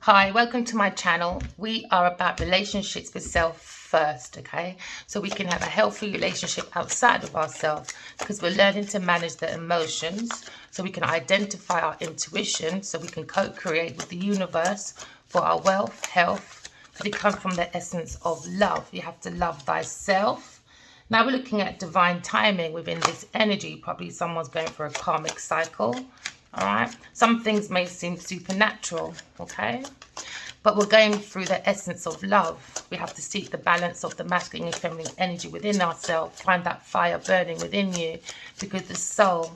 Hi, welcome to my channel. We are about relationships with self first, okay? So we can have a healthy relationship outside of ourselves because we're learning to manage the emotions so we can identify our intuition so we can co-create with the universe for our wealth, health, because it comes from the essence of love. You have to love thyself. Now we're looking at divine timing within this energy. Probably someone's going for a karmic cycle. All right, some things may seem supernatural, okay, but we're going through the essence of love. We have to seek the balance of the masculine and feminine energy within ourselves, find that fire burning within you, because the soul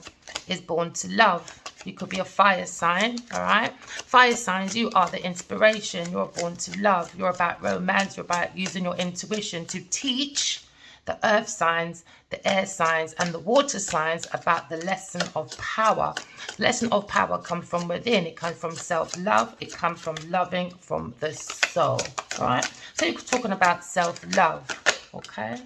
is born to love. You could be a fire sign, all right? Fire signs, you are the inspiration. You're born to love. You're about romance. You're about using your intuition to teach the earth signs, the air signs, and the water signs about the lesson of power. The lesson of power comes from within. It comes from self-love. It comes from loving from the soul. All right? So you're talking about self-love. Okay?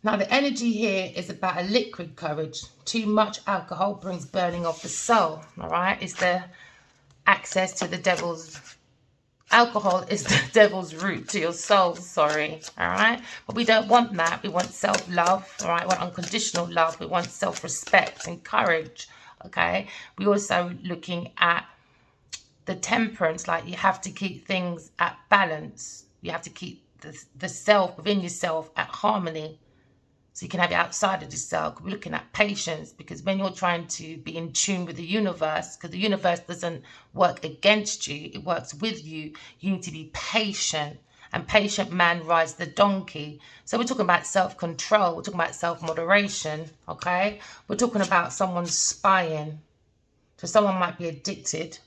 Now, the energy here is about a liquid courage. Too much alcohol brings burning of the soul. All right? It's the access to the devil's... Alcohol is the devil's route to your soul, sorry, all right? But we don't want that. We want self-love, all right? We want unconditional love. We want self-respect and courage, okay? We also looking at the temperance, like you have to keep things at balance. You have to keep the self within yourself at harmony. So you can have it outside of yourself. We're looking at patience, because when you're trying to be in tune with the universe, because the universe doesn't work against you, it works with you. You need to be patient. And patient man rides the donkey. So we're talking about self-control. We're talking about self-moderation, okay? We're talking about someone spying. So someone might be addicted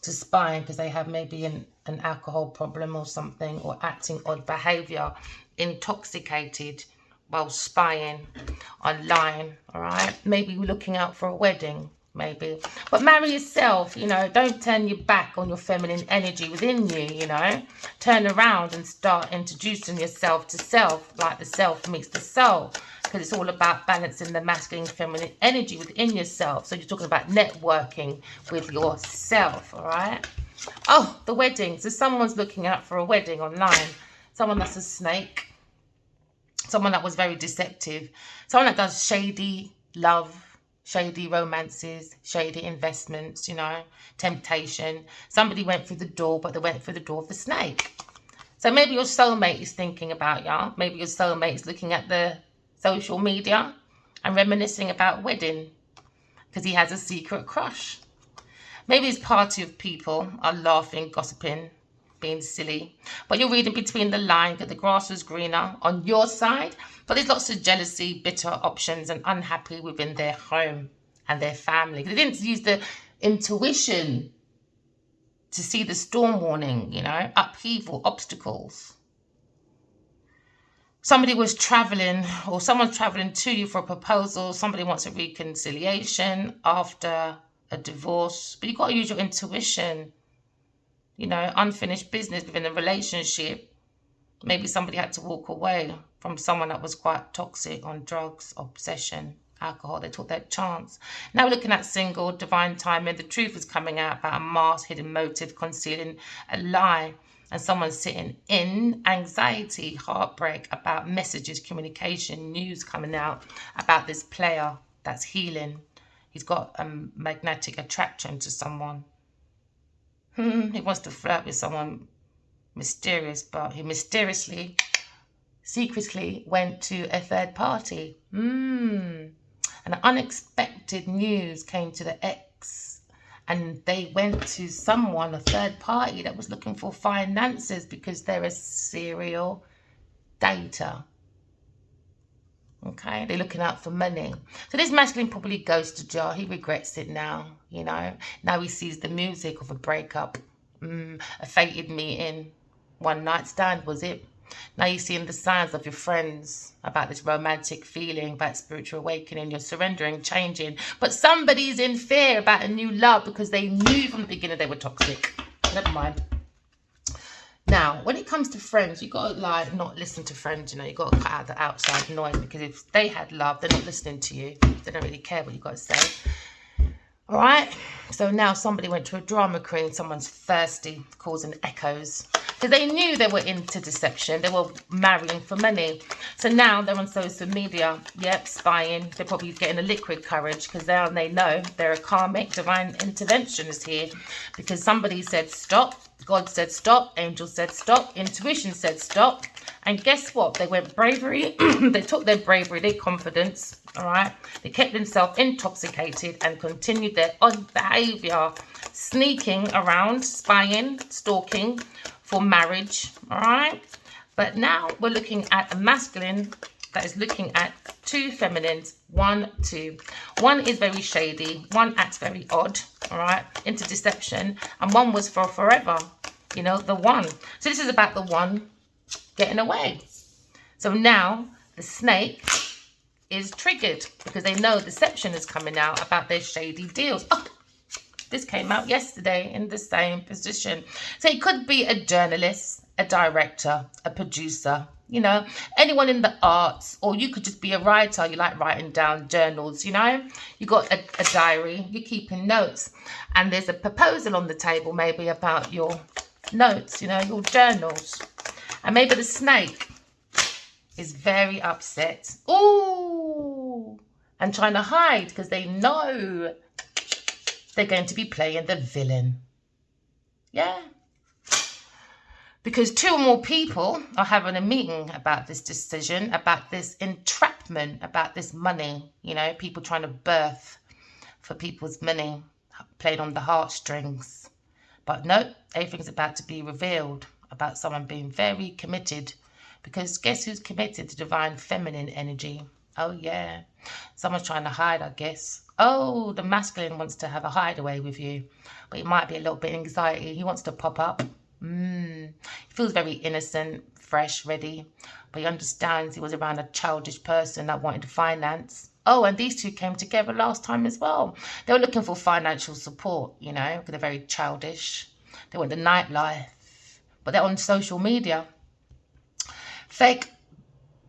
to spying because they have maybe an alcohol problem or something, or acting odd behavior, intoxicated, while spying online, all right? Maybe we're looking out for a wedding, maybe. But marry yourself, you know. Don't turn your back on your feminine energy within you, you know. Turn around and start introducing yourself to self, like the self meets the soul, because it's all about balancing the masculine and feminine energy within yourself. So you're talking about networking with yourself, all right? Oh, the wedding. So someone's looking out for a wedding online. Someone that's a snake. Someone that was very deceptive. Someone that does shady love, shady romances, shady investments, you know, temptation. Somebody went through the door, but they went through the door of the snake. So maybe your soulmate is thinking about you. Maybe your soulmate is looking at the social media and reminiscing about wedding because he has a secret crush. Maybe his party of people are laughing, gossiping, being silly, but you're reading between the lines that the grass was greener on your side, but there's lots of jealousy, bitter options, and unhappy within their home and their family. They didn't use the intuition to see the storm warning, you know, upheaval, obstacles. Somebody was traveling, or someone's traveling to you for a proposal. Somebody wants a reconciliation after a divorce, but you've got to use your intuition. You know, unfinished business within a relationship. Maybe somebody had to walk away from someone that was quite toxic on drugs, obsession, alcohol. They took their chance. Now we're looking at single, divine timing. The truth is coming out about a mask, hidden motive, concealing a lie. And someone's sitting in anxiety, heartbreak about messages, communication, news coming out about this player that's healing. He's got a magnetic attraction to someone. He wants to flirt with someone mysterious, but he mysteriously, secretly went to a third party. And unexpected news came to the ex, and they went to someone, a third party, that was looking for finances because they're a serial dater. Okay, they're looking out for money. So this masculine probably ghosted you. He regrets it now, you know. Now he sees the music of a breakup, a fated meeting, one night stand, was it? Now you're seeing the signs of your friends about this romantic feeling, about spiritual awakening. You're surrendering, changing. But somebody's in fear about a new love because they knew from the beginning they were toxic. Never mind. Now, when it comes to friends, you got to like not listen to friends, you know. You got to cut out the outside noise, because if they had love, they're not listening to you. They don't really care what you got to say. All right. So now somebody went to a drama queen, someone's thirsty, causing echoes. Because they knew they were into deception. They were marrying for money. So now they're on social media, yep, spying. They're probably getting a liquid courage because now they know they're a karmic divine intervention is here. Because somebody said stop. God said stop. Angel said stop. Intuition said stop. And guess what? They went bravery. They took their bravery, their confidence, all right? They kept themselves intoxicated and continued their odd behavior, sneaking around, spying, stalking for marriage, all right? But now we're looking at a masculine that is looking at two feminines, 1, 2. One is very shady. One acts very odd, all right, into deception. And one was for forever, you know, the one. So this is about the one getting away. So now the snake is triggered because they know deception is coming out about their shady deals. Oh, this came out yesterday in the same position. So it could be a journalist, a director, a producer, you know, anyone in the arts, or you could just be a writer. You like writing down journals, you know, you got a diary, you're keeping notes, and there's a proposal on the table maybe about your notes, you know, your journals. And maybe the snake is very upset. Ooh, and trying to hide because they know they're going to be playing the villain. Yeah. Because 2 or more people are having a meeting about this decision, about this entrapment, about this money. You know, people trying to birth for people's money, played on the heartstrings. But no, everything's about to be revealed. About someone being very committed, because guess who's committed to divine feminine energy? Oh yeah, someone's trying to hide, I guess. Oh, the masculine wants to have a hideaway with you, but it might be a little bit anxiety. He wants to pop up. He feels very innocent, fresh, ready, but he understands he was around a childish person that wanted to finance. Oh, and these 2 came together last time as well. They were looking for financial support, you know, because they're very childish. They want the nightlife. But they're on social media, fake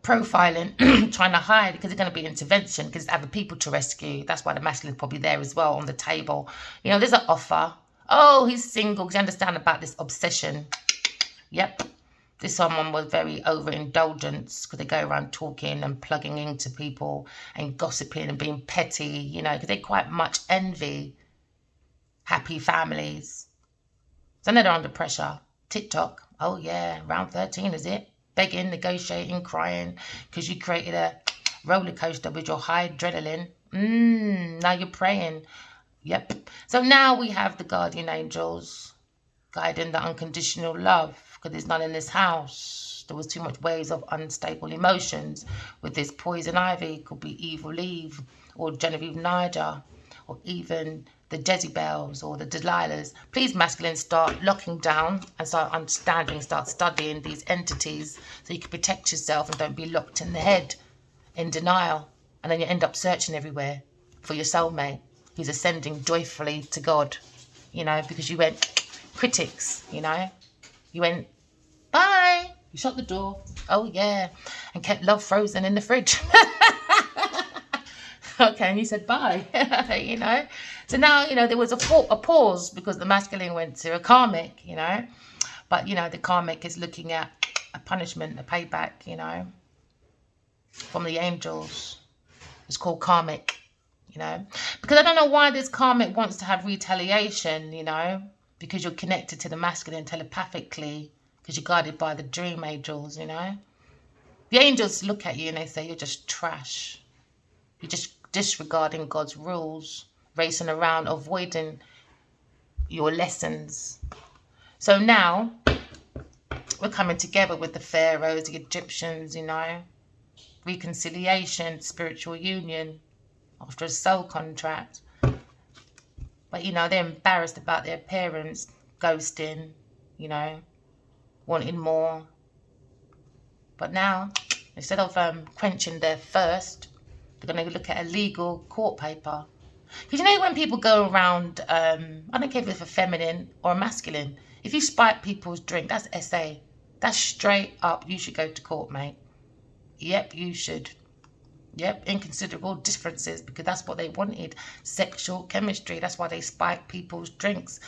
profiling, trying to hide because they're going to be intervention because other people to rescue. That's why the masculine is probably there as well on the table. You know, there's an offer. Oh, he's single because you understand about this obsession. Yep. This someone was very overindulgent because they go around talking and plugging into people and gossiping and being petty, you know, because they quite much envy happy families. So now they're under pressure. TikTok, oh yeah, round 13 is it? Begging, negotiating, crying because you created a roller coaster with your high adrenaline. Now you're praying. Yep. So now we have the guardian angels guiding the unconditional love because there's none in this house. There was too much waves of unstable emotions with this poison ivy. Could be evil Eve or Genevieve Niger or even the Jezebels or the Delilahs. Please, masculine, start locking down and start understanding, start studying these entities so you can protect yourself and don't be locked in the head in denial. And then you end up searching everywhere for your soulmate who's ascending joyfully to God, you know, because you went critics, you know. You went, bye. You shut the door. Oh, yeah. And kept love frozen in the fridge. Okay, and you said bye, you know. So now, you know, there was a pause because the masculine went to a karmic, you know. But, you know, the karmic is looking at a punishment, a payback, you know, from the angels. It's called karmic, you know. Because I don't know why this karmic wants to have retaliation, you know, because you're connected to the masculine telepathically, because you're guided by the dream angels, you know. The angels look at you and they say, you're just trash. You're just disregarding God's rules, racing around, avoiding your lessons. So now we're coming together with the pharaohs, the Egyptians, you know, reconciliation, spiritual union after a soul contract. But, you know, they're embarrassed about their parents ghosting, you know, wanting more. But now, instead of quenching their thirst, they're going to look at a legal court paper. Because you know when people go around, I don't care if it's a feminine or a masculine, if you spike people's drink, that's SA. That's straight up, you should go to court, mate. Yep, you should. Yep, inconsiderable differences, because that's what they wanted. Sexual chemistry. That's why they spiked people's drinks,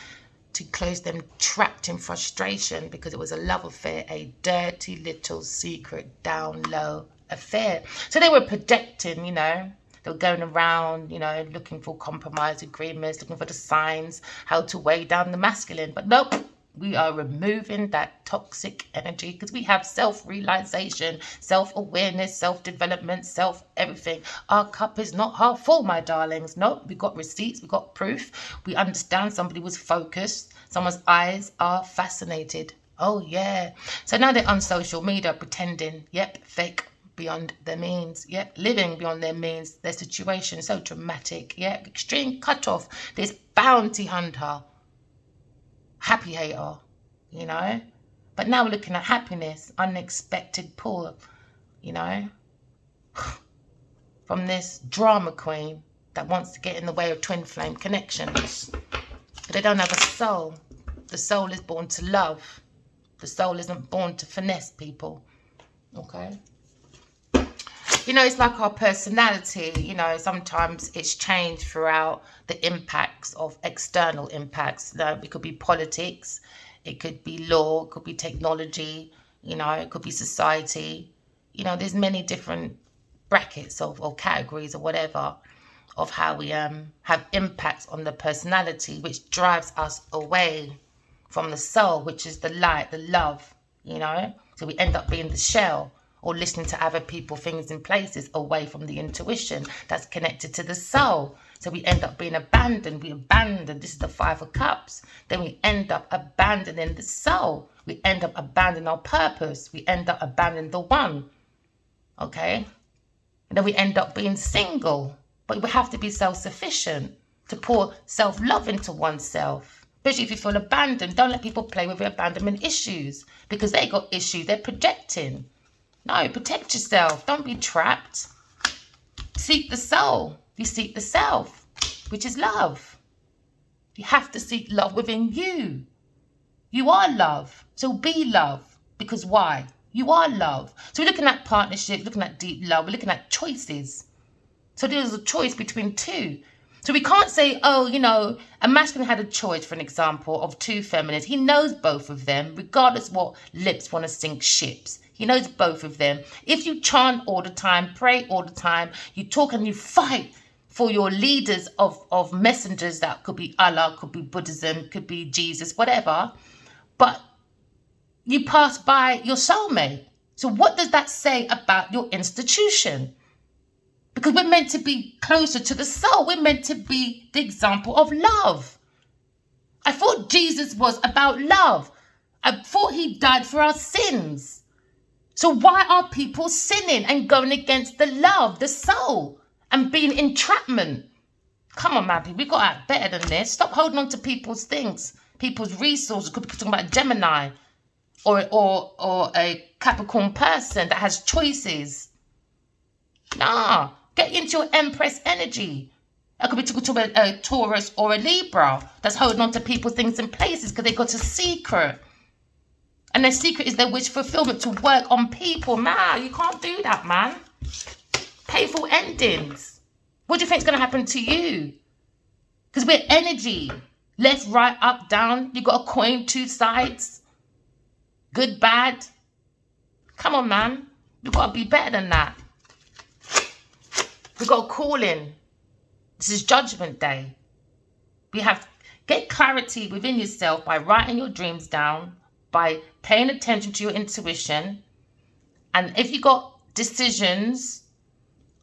to close them trapped in frustration, because it was a love affair, a dirty little secret down low affair. So they were projecting, you know, they were going around, you know, looking for compromise agreements, looking for the signs, how to weigh down the masculine. But nope, we are removing that toxic energy, because we have self-realization, self-awareness, self-development, self-everything. Our cup is not half full, my darlings. Nope, we got receipts, we got proof. We understand somebody was focused. Someone's eyes are fascinated. Oh, yeah. So now they're on social media pretending, yep, fake beyond their means, yep, living beyond their means, their situation so dramatic, yep, extreme cutoff, this bounty hunter, happy hater, you know. But now we're looking at happiness, unexpected pull, you know, from this drama queen that wants to get in the way of twin flame connections. But they don't have a soul. The soul is born to love. The soul isn't born to finesse people. Okay. You know, it's like our personality, you know, sometimes it's changed throughout the impacts of external impacts. You know, it could be politics, it could be law, it could be technology, you know, it could be society. You know, there's many different brackets or categories or whatever of how we have impacts on the personality, which drives us away from the soul, which is the light, the love, you know. So we end up being the shell, or listening to other people, things and places, away from the intuition that's connected to the soul. So we end up being abandoned. We abandon, this is the Five of Cups. Then we end up abandoning the soul. We end up abandoning our purpose. We end up abandoning the one. Okay? And then we end up being single. But we have to be self-sufficient to pour self-love into oneself. Especially if you feel abandoned. Don't let people play with your abandonment issues, because they got issues. They're projecting. No, protect yourself. Don't be trapped. Seek the soul. You seek the self, which is love. You have to seek love within you. You are love. So be love. Because why? You are love. So we're looking at partnership, looking at deep love. We're looking at choices. So there's a choice between two. So we can't say, oh, you know, a masculine had a choice, for an example, of two feminines. He knows both of them, regardless what lips want to sink ships. He knows both of them. If you chant all the time, pray all the time, you talk and you fight for your leaders of messengers, that could be Allah, could be Buddhism, could be Jesus, whatever, but you pass by your soulmate. So what does that say about your institution? Because we're meant to be closer to the soul. We're meant to be the example of love. I thought Jesus was about love. I thought he died for our sins. So why are people sinning and going against the love, the soul, and being entrapment? Come on, man, we got to act better than this. Stop holding on to people's things, people's resources. Could be talking about a Gemini or a Capricorn person that has choices. Nah, get into your Empress energy. I could be talking to a Taurus or a Libra that's holding on to people's things and places because they got a secret. And their secret is their wish fulfillment to work on people. Nah, you can't do that, man. Painful endings. What do you think is going to happen to you? Because we're energy. Left, right, up, down. You got a coin, two sides. Good, bad. Come on, man. You've got to be better than that. We've got a calling. This is Judgment Day. We have to get clarity within yourself by writing your dreams down, by paying attention to your intuition. And if you got decisions,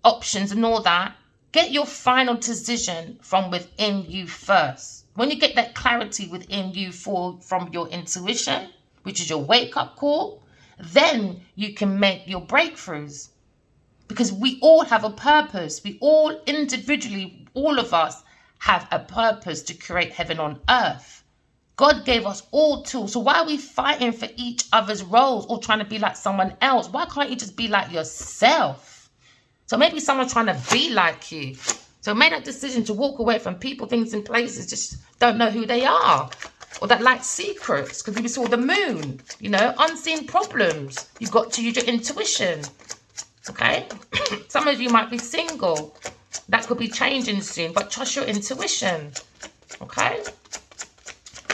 options and all that, get your final decision from within you first. When you get that clarity within you from your intuition, which is your wake-up call, then you can make your breakthroughs. Because we all have a purpose. We all individually, all of us have a purpose to create heaven on earth. God gave us all tools. So why are we fighting for each other's roles or trying to be like someone else? Why can't you just be like yourself? So maybe someone's trying to be like you. So make that decision to walk away from people, things and places, just don't know who they are. Or that like secrets, because we saw the moon, you know, unseen problems. You've got to use your intuition. Okay? Some of you might be single. That could be changing soon, but trust your intuition. Okay?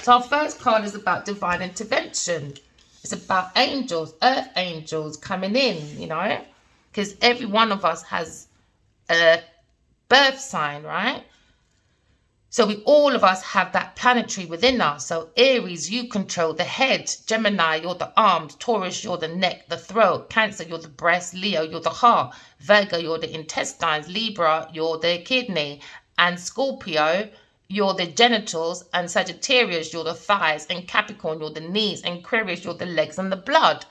So our first card is about divine intervention. It's about angels, earth angels coming in, you know, because every one of us has a birth sign, right? So all of us have that planetary within us. So Aries, you control the head. Gemini, you're the arms. Taurus, you're the neck, the throat. Cancer, you're the breast. Leo, you're the heart. Virgo, you're the intestines. Libra, you're the kidney. And Scorpio, you're the genitals. And Sagittarius, you're the thighs. And Capricorn, you're the knees. And Aquarius, you're the legs and the blood.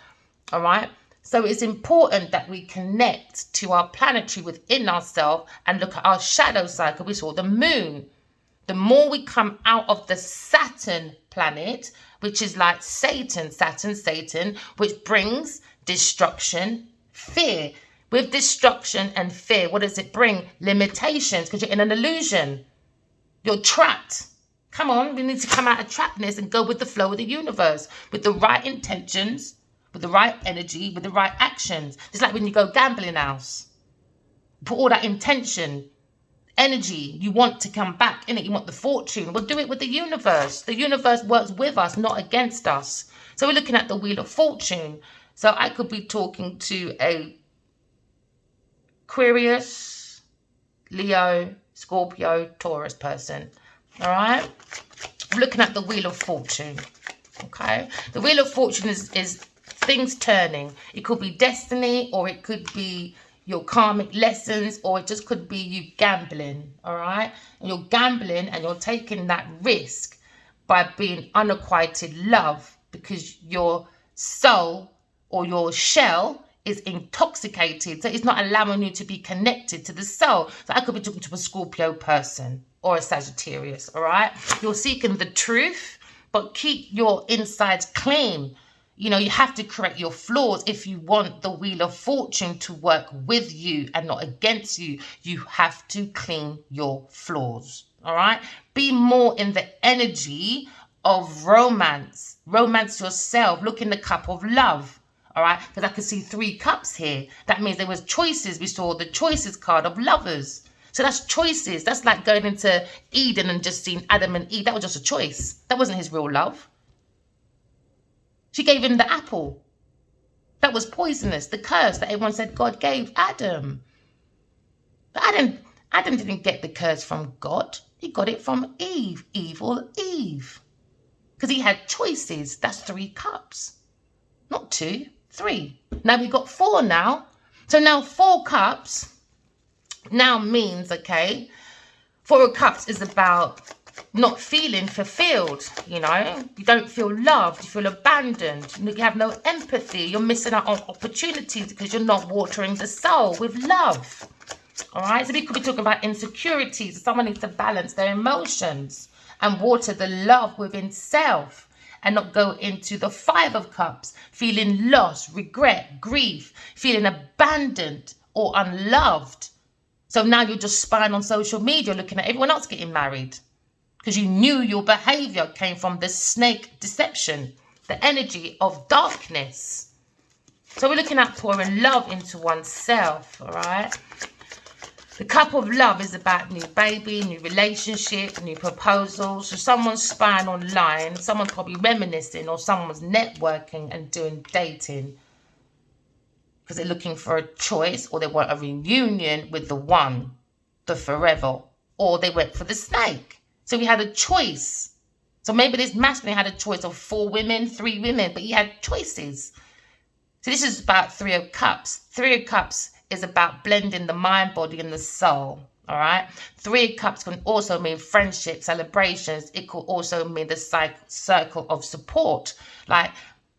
All right? So it's important that we connect to our planetary within ourselves and look at our shadow cycle. We saw the moon. The more we come out of the Saturn planet, which is like Satan, which brings destruction, fear. With destruction and fear, what does it bring? Limitations, because you're in an illusion. You're trapped. Come on, we need to come out of trappedness and go with the flow of the universe, with the right intentions, with the right energy, with the right actions. It's like when you go gambling house. Put all that intention, energy, you want to come back in it, you want the fortune. We'll do it with the universe. The universe works with us, not against us. So we're looking at the Wheel of Fortune. So I could be talking to a Aquarius, Leo, Scorpio, Taurus person. All right, we're looking at the Wheel of Fortune. Okay, the Wheel of Fortune is things turning. It could be destiny, or it could be your karmic lessons, or it just could be you gambling. All right, and you're gambling and you're taking that risk by being unrequited love, because your soul or your shell is intoxicated, so it's not allowing you to be connected to the soul. So I could be talking to a Scorpio person or a Sagittarius. All right, you're seeking the truth, but keep your insides clean. You know, you have to correct your flaws if you want the Wheel of Fortune to work with you and not against you. You have to clean your flaws. All right, be more in the energy of romance. Romance yourself. Look in the cup of love. All right, because I could see 3 cups here. That means there was choices. We saw the choices card of lovers. So that's choices. That's like going into Eden and just seeing Adam and Eve. That was just a choice. That wasn't his real love. She gave him the apple. That was poisonous. The curse that everyone said God gave Adam. But Adam didn't get the curse from God. He got it from Eve. Evil Eve. Because he had choices. That's 3 cups. Not 2, 3. Now we've got 4 now. So now 4 cups now means, okay, 4 of Cups is about not feeling fulfilled, you know. You don't feel loved, you feel abandoned, you have no empathy, you're missing out on opportunities because you're not watering the soul with love. All right, so we could be talking about insecurities. Someone needs to balance their emotions and water the love within self, and not go into the 5 of Cups, feeling lost, regret, grief, feeling abandoned or unloved. So now you're just spying on social media, looking at everyone else getting married, because you knew your behavior came from the snake deception, the energy of darkness. So we're looking at pouring love into oneself, all right? The cup of love is about new baby, new relationship, new proposals. So someone's spying online, someone's probably reminiscing, or someone's networking and doing dating because they're looking for a choice, or they want a reunion with the one, the forever, or they went for the snake. So we had a choice. So maybe this masculine had a choice of 4 women, 3 women, but he had choices. So this is about 3 of Cups. 3 of Cups is about blending the mind, body, and the soul. All right. 3 of Cups can also mean friendship, celebrations. It could also mean the circle of support. Like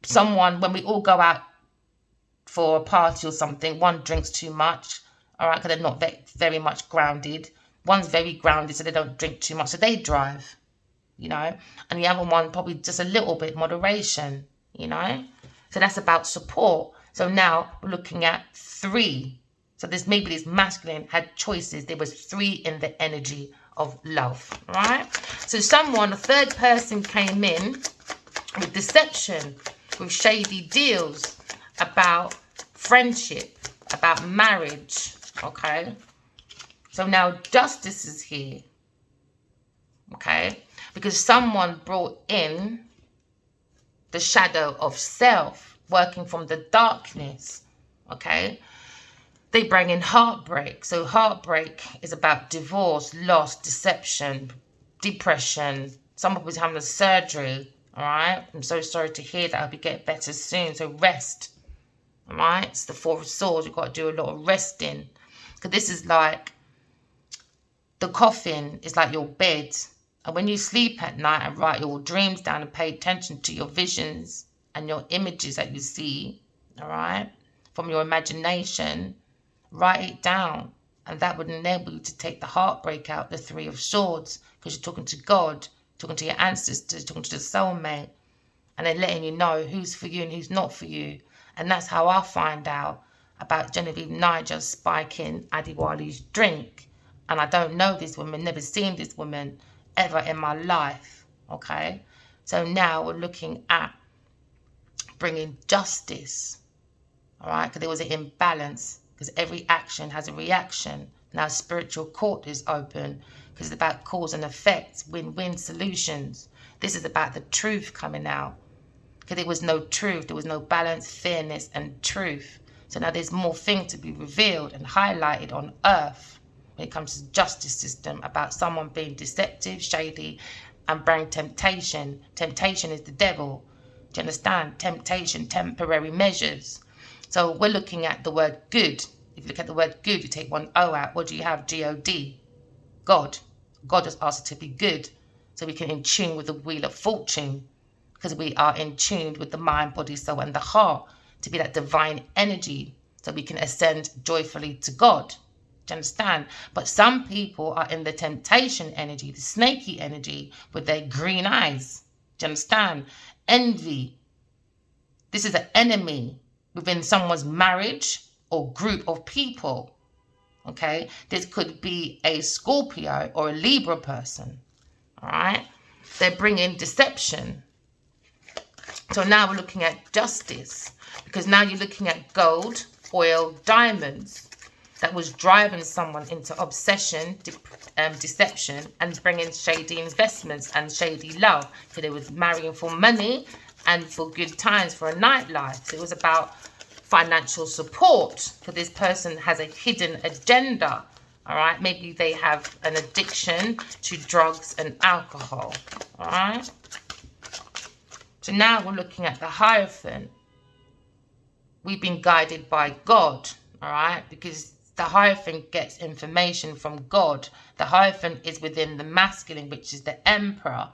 someone, when we all go out for a party or something, one drinks too much, all right, because they're not very much grounded. One's very grounded, so they don't drink too much, so they drive, you know, and the other one probably just a little bit moderation, you know. So that's about support. So now we're looking at 3. So this maybe this masculine had choices. There was 3 in the energy of love, right? So someone, a third person, came in with deception, with shady deals about friendship, about marriage, okay? So now justice is here, okay? Because someone brought in the shadow of self, working from the darkness, okay? They bring in heartbreak. So heartbreak is about divorce, loss, deception, depression. Somebody's having a surgery, all right? I'm so sorry to hear that. I hope you get better soon. So rest, all right? It's the Four of Swords. You've got to do a lot of resting. Because this is like, the coffin is like your bed. And when you sleep at night and write your dreams down and pay attention to your visions and your images that you see, all right, from your imagination, write it down. And that would enable you to take the heartbreak out, the Three of Swords, because you're talking to God, talking to your ancestors, talking to the soulmate, and they're letting you know who's for you and who's not for you. And that's how I find out about Genevieve Niger spiking Adiwali's drink. And I don't know this woman, never seen this woman ever in my life, okay? So now we're looking at bringing justice, all right? Because there was an imbalance, because every action has a reaction. Now spiritual court is open, because it's about cause and effect, win-win solutions. This is about the truth coming out, because there was no truth, there was no balance, fairness, and truth. So now there's more things to be revealed and highlighted on earth when it comes to the justice system, about someone being deceptive, shady, and bring temptation. Temptation is the devil. Do you understand? Temptation, temporary measures. So we're looking at the word good. If you look at the word good, you take one O out. What do you have? G-O-D. God. God has asked us to be good, so we can in tune with the wheel of fortune, because we are in tune with the mind, body, soul, and the heart, to be that divine energy, so we can ascend joyfully to God. Do you understand? But some people are in the temptation energy, the snaky energy, with their green eyes. Do you understand? Envy. This is an enemy within someone's marriage or group of people. Okay? This could be a Scorpio or a Libra person. All right? They're bringing deception. So now we're looking at justice, because now you're looking at gold, oil, diamonds. That was driving someone into obsession, deception, and bringing shady investments and shady love. So they was marrying for money and for good times, for a nightlife. So it was about financial support, because this person has a hidden agenda. All right, maybe they have an addiction to drugs and alcohol. All right. So now we're looking at the Hierophant. We've been guided by God. All right, because the Hierophant gets information from God. The Hierophant is within the masculine, which is the Emperor.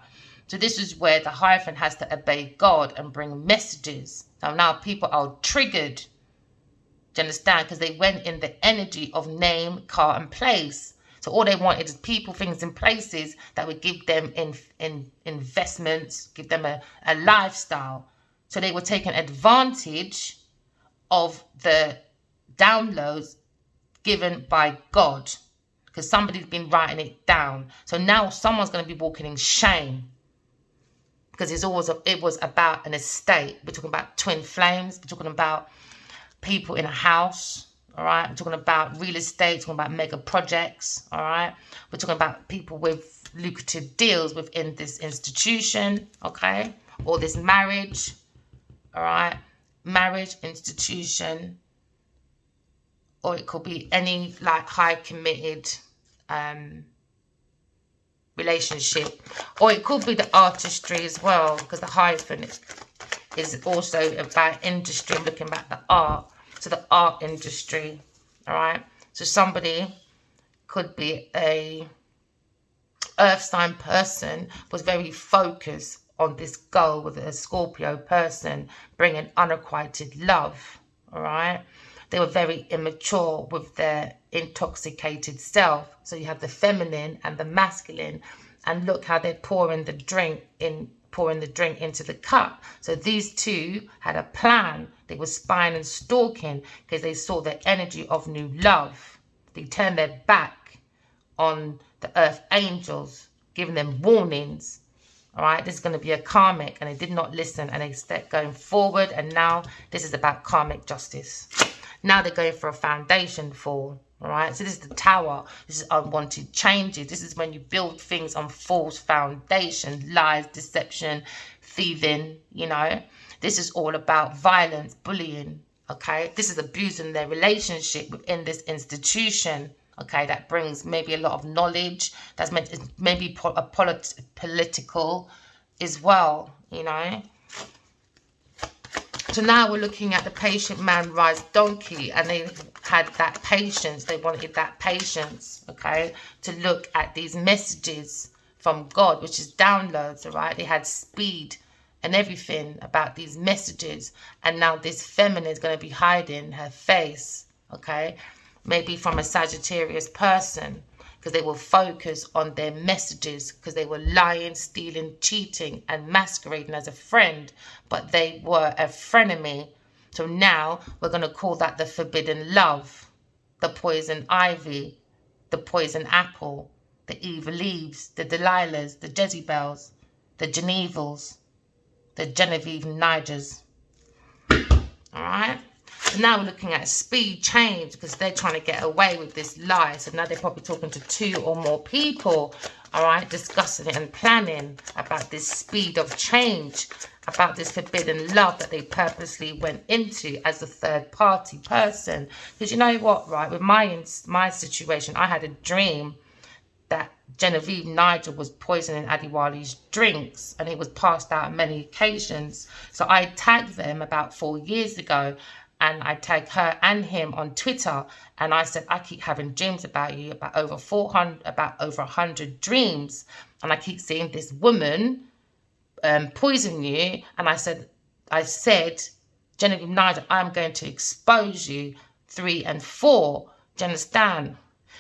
So this is where the Hierophant has to obey God and bring messages. So now people are triggered. Do you understand? Because they went in the energy of name, car, and place. So all they wanted is people, things, and places that would give them investments, give them a lifestyle. So they were taking advantage of the downloads given by God, because somebody's been writing it down. So now someone's going to be walking in shame, because it was about an estate. We're talking about twin flames. We're talking about people in a house. All right. We're talking about real estate. We're talking about mega projects. All right. We're talking about people with lucrative deals within this institution. Okay. Or this marriage. All right. Marriage, institution. Or it could be any like high committed relationship. Or it could be the artistry as well, because the Hierophant is also about industry. I'm looking at the art. So the art industry. All right. So somebody could be a earth sign person, was very focused on this goal with a Scorpio person, bringing unrequited love. All right. They were very immature with their intoxicated self. So you have the feminine and the masculine, and look how they're pouring the drink into the cup. So these two had a plan. They were spying and stalking, because they saw the energy of new love. They turned their back on the earth angels, giving them warnings. All right, this is going to be a karmic, and they did not listen, and they stepped going forward. And now this is about karmic justice. Now they're going for a foundation fall. All right, so this is the Tower. This is unwanted changes. This is when you build things on false foundation, lies, deception, thieving, you know. This is all about violence, bullying, okay? This is abusing their relationship within this institution, okay? That brings maybe a lot of knowledge. That's meant maybe political as well, you know. So now we're looking at the patient man rise donkey, and they had that patience. They wanted that patience, okay, to look at these messages from God, which is downloads, all right? They had speed and everything about these messages. And now this feminine is going to be hiding her face, okay, maybe from a Sagittarius person, because they will focus on their messages, because they were lying, stealing, cheating, and masquerading as a friend, but they were a frenemy. So now we're going to call that the forbidden love, the poison ivy, the poison apple, the evil leaves, the Delilahs, the Jezebels, the Genevals, the Genevieve Nigers. All right. So now we're looking at speed change, because they're trying to get away with this lie. So now they're probably talking to 2 or more people, all right, discussing it and planning about this speed of change, about this forbidden love that they purposely went into as a third party person. Because you know what, right, with my situation, I had a dream that Genevieve Nigel was poisoning Adiwali's drinks, and it was passed out on many occasions. So I tagged them about 4 years ago, and I tagged her and him on Twitter, and I said, I keep having dreams about you, about over 100 dreams, and I keep seeing this woman poison you. And I said, Genevieve Nigel, I'm going to expose you 3 and 4. Do you understand?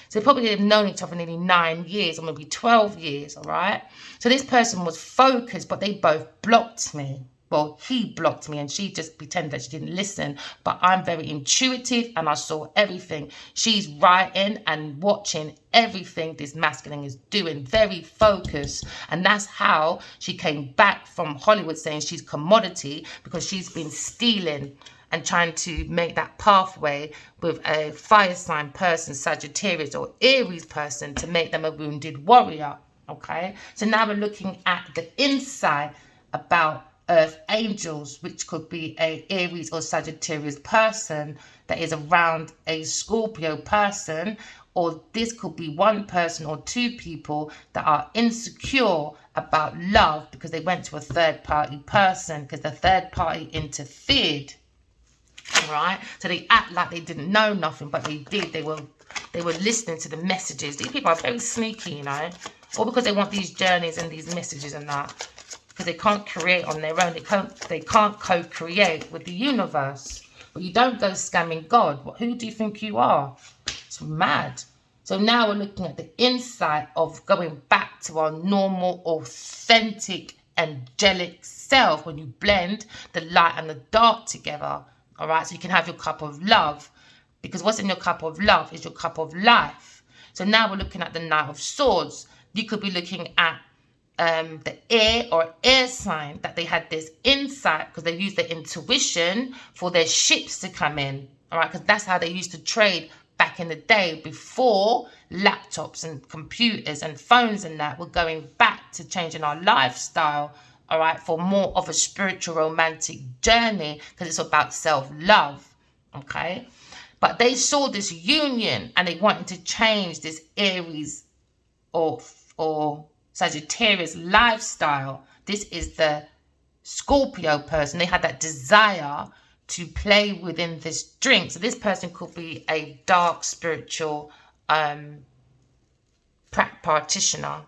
So they probably have known each other nearly 9 years, or maybe 12 years, all right? So this person was focused, but they both blocked me. Well, he blocked me, and she just pretended that she didn't listen. But I'm very intuitive, and I saw everything. She's writing and watching everything this masculine is doing, very focused. And that's how she came back from Hollywood, saying she's commodity, because she's been stealing and trying to make that pathway with a fire sign person, Sagittarius or Aries person, to make them a wounded warrior, okay? So now we're looking at the inside about Earth angels, which could be a Aries or Sagittarius person that is around a Scorpio person, or this could be one person or 2 people that are insecure about love because they went to a third party person, because the third party interfered. Right, so they act like they didn't know nothing, but they did. They were listening to the messages. These people are very sneaky, you know, or because they want these journeys and these messages and that, because they can't create on their own. They can't co-create with the universe. But you don't go scamming God. Who do you think you are? It's mad. So now we're looking at the insight of going back to our normal, authentic, angelic self, when you blend the light and the dark together. All right, so you can have your cup of love, because what's in your cup of love is your cup of life. So now we're looking at the Knight of Swords. You could be looking at the air or air sign, that they had this insight because they used their intuition for their ships to come in. All right, because that's how they used to trade back in the day, before laptops and computers and phones and that. We're going back to changing our lifestyle, all right, for more of a spiritual romantic journey, because it's about self-love, okay? But they saw this union, and they wanted to change this Aries or Sagittarius lifestyle. This is the Scorpio person. They had that desire to play within this drink. So this person could be a dark spiritual practitioner.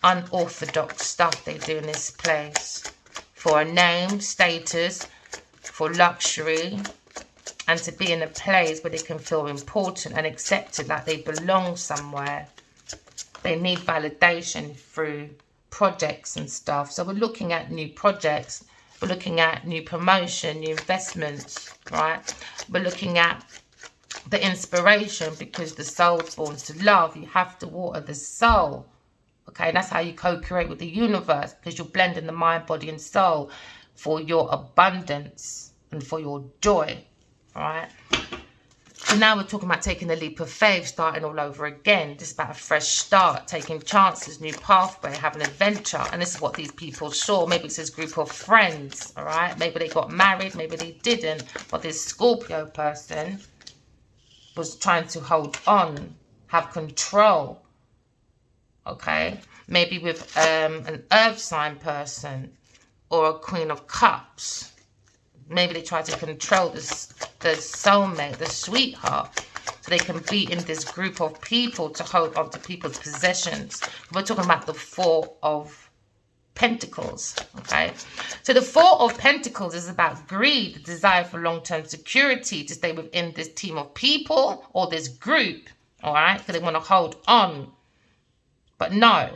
Unorthodox stuff they do in this place, for a name, status, for luxury, and to be in a place where they can feel important and accepted, like they belong somewhere. They need validation through projects and stuff. So we're looking at new projects, we're looking at new promotion, new investments, right? We're looking at the inspiration, because the soul's born to love. You have to water the soul. Okay, and that's how you co-create with the universe, because you're blending the mind, body, and soul for your abundance and for your joy. All right. So now we're talking about taking a leap of faith, starting all over again. Just about a fresh start, taking chances, new pathway, having an adventure. And this is what these people saw. Maybe it's this group of friends, all right? Maybe they got married, maybe they didn't. But this Scorpio person was trying to hold on, have control, okay? Maybe with an earth sign person or a Queen of Cups. Maybe they try to control the soulmate, the sweetheart, so they can be in this group of people to hold on to people's possessions. We're talking about the Four of Pentacles, okay? So the Four of Pentacles is about greed, the desire for long-term security, to stay within this team of people or this group, all right? Because they want to hold on. But no,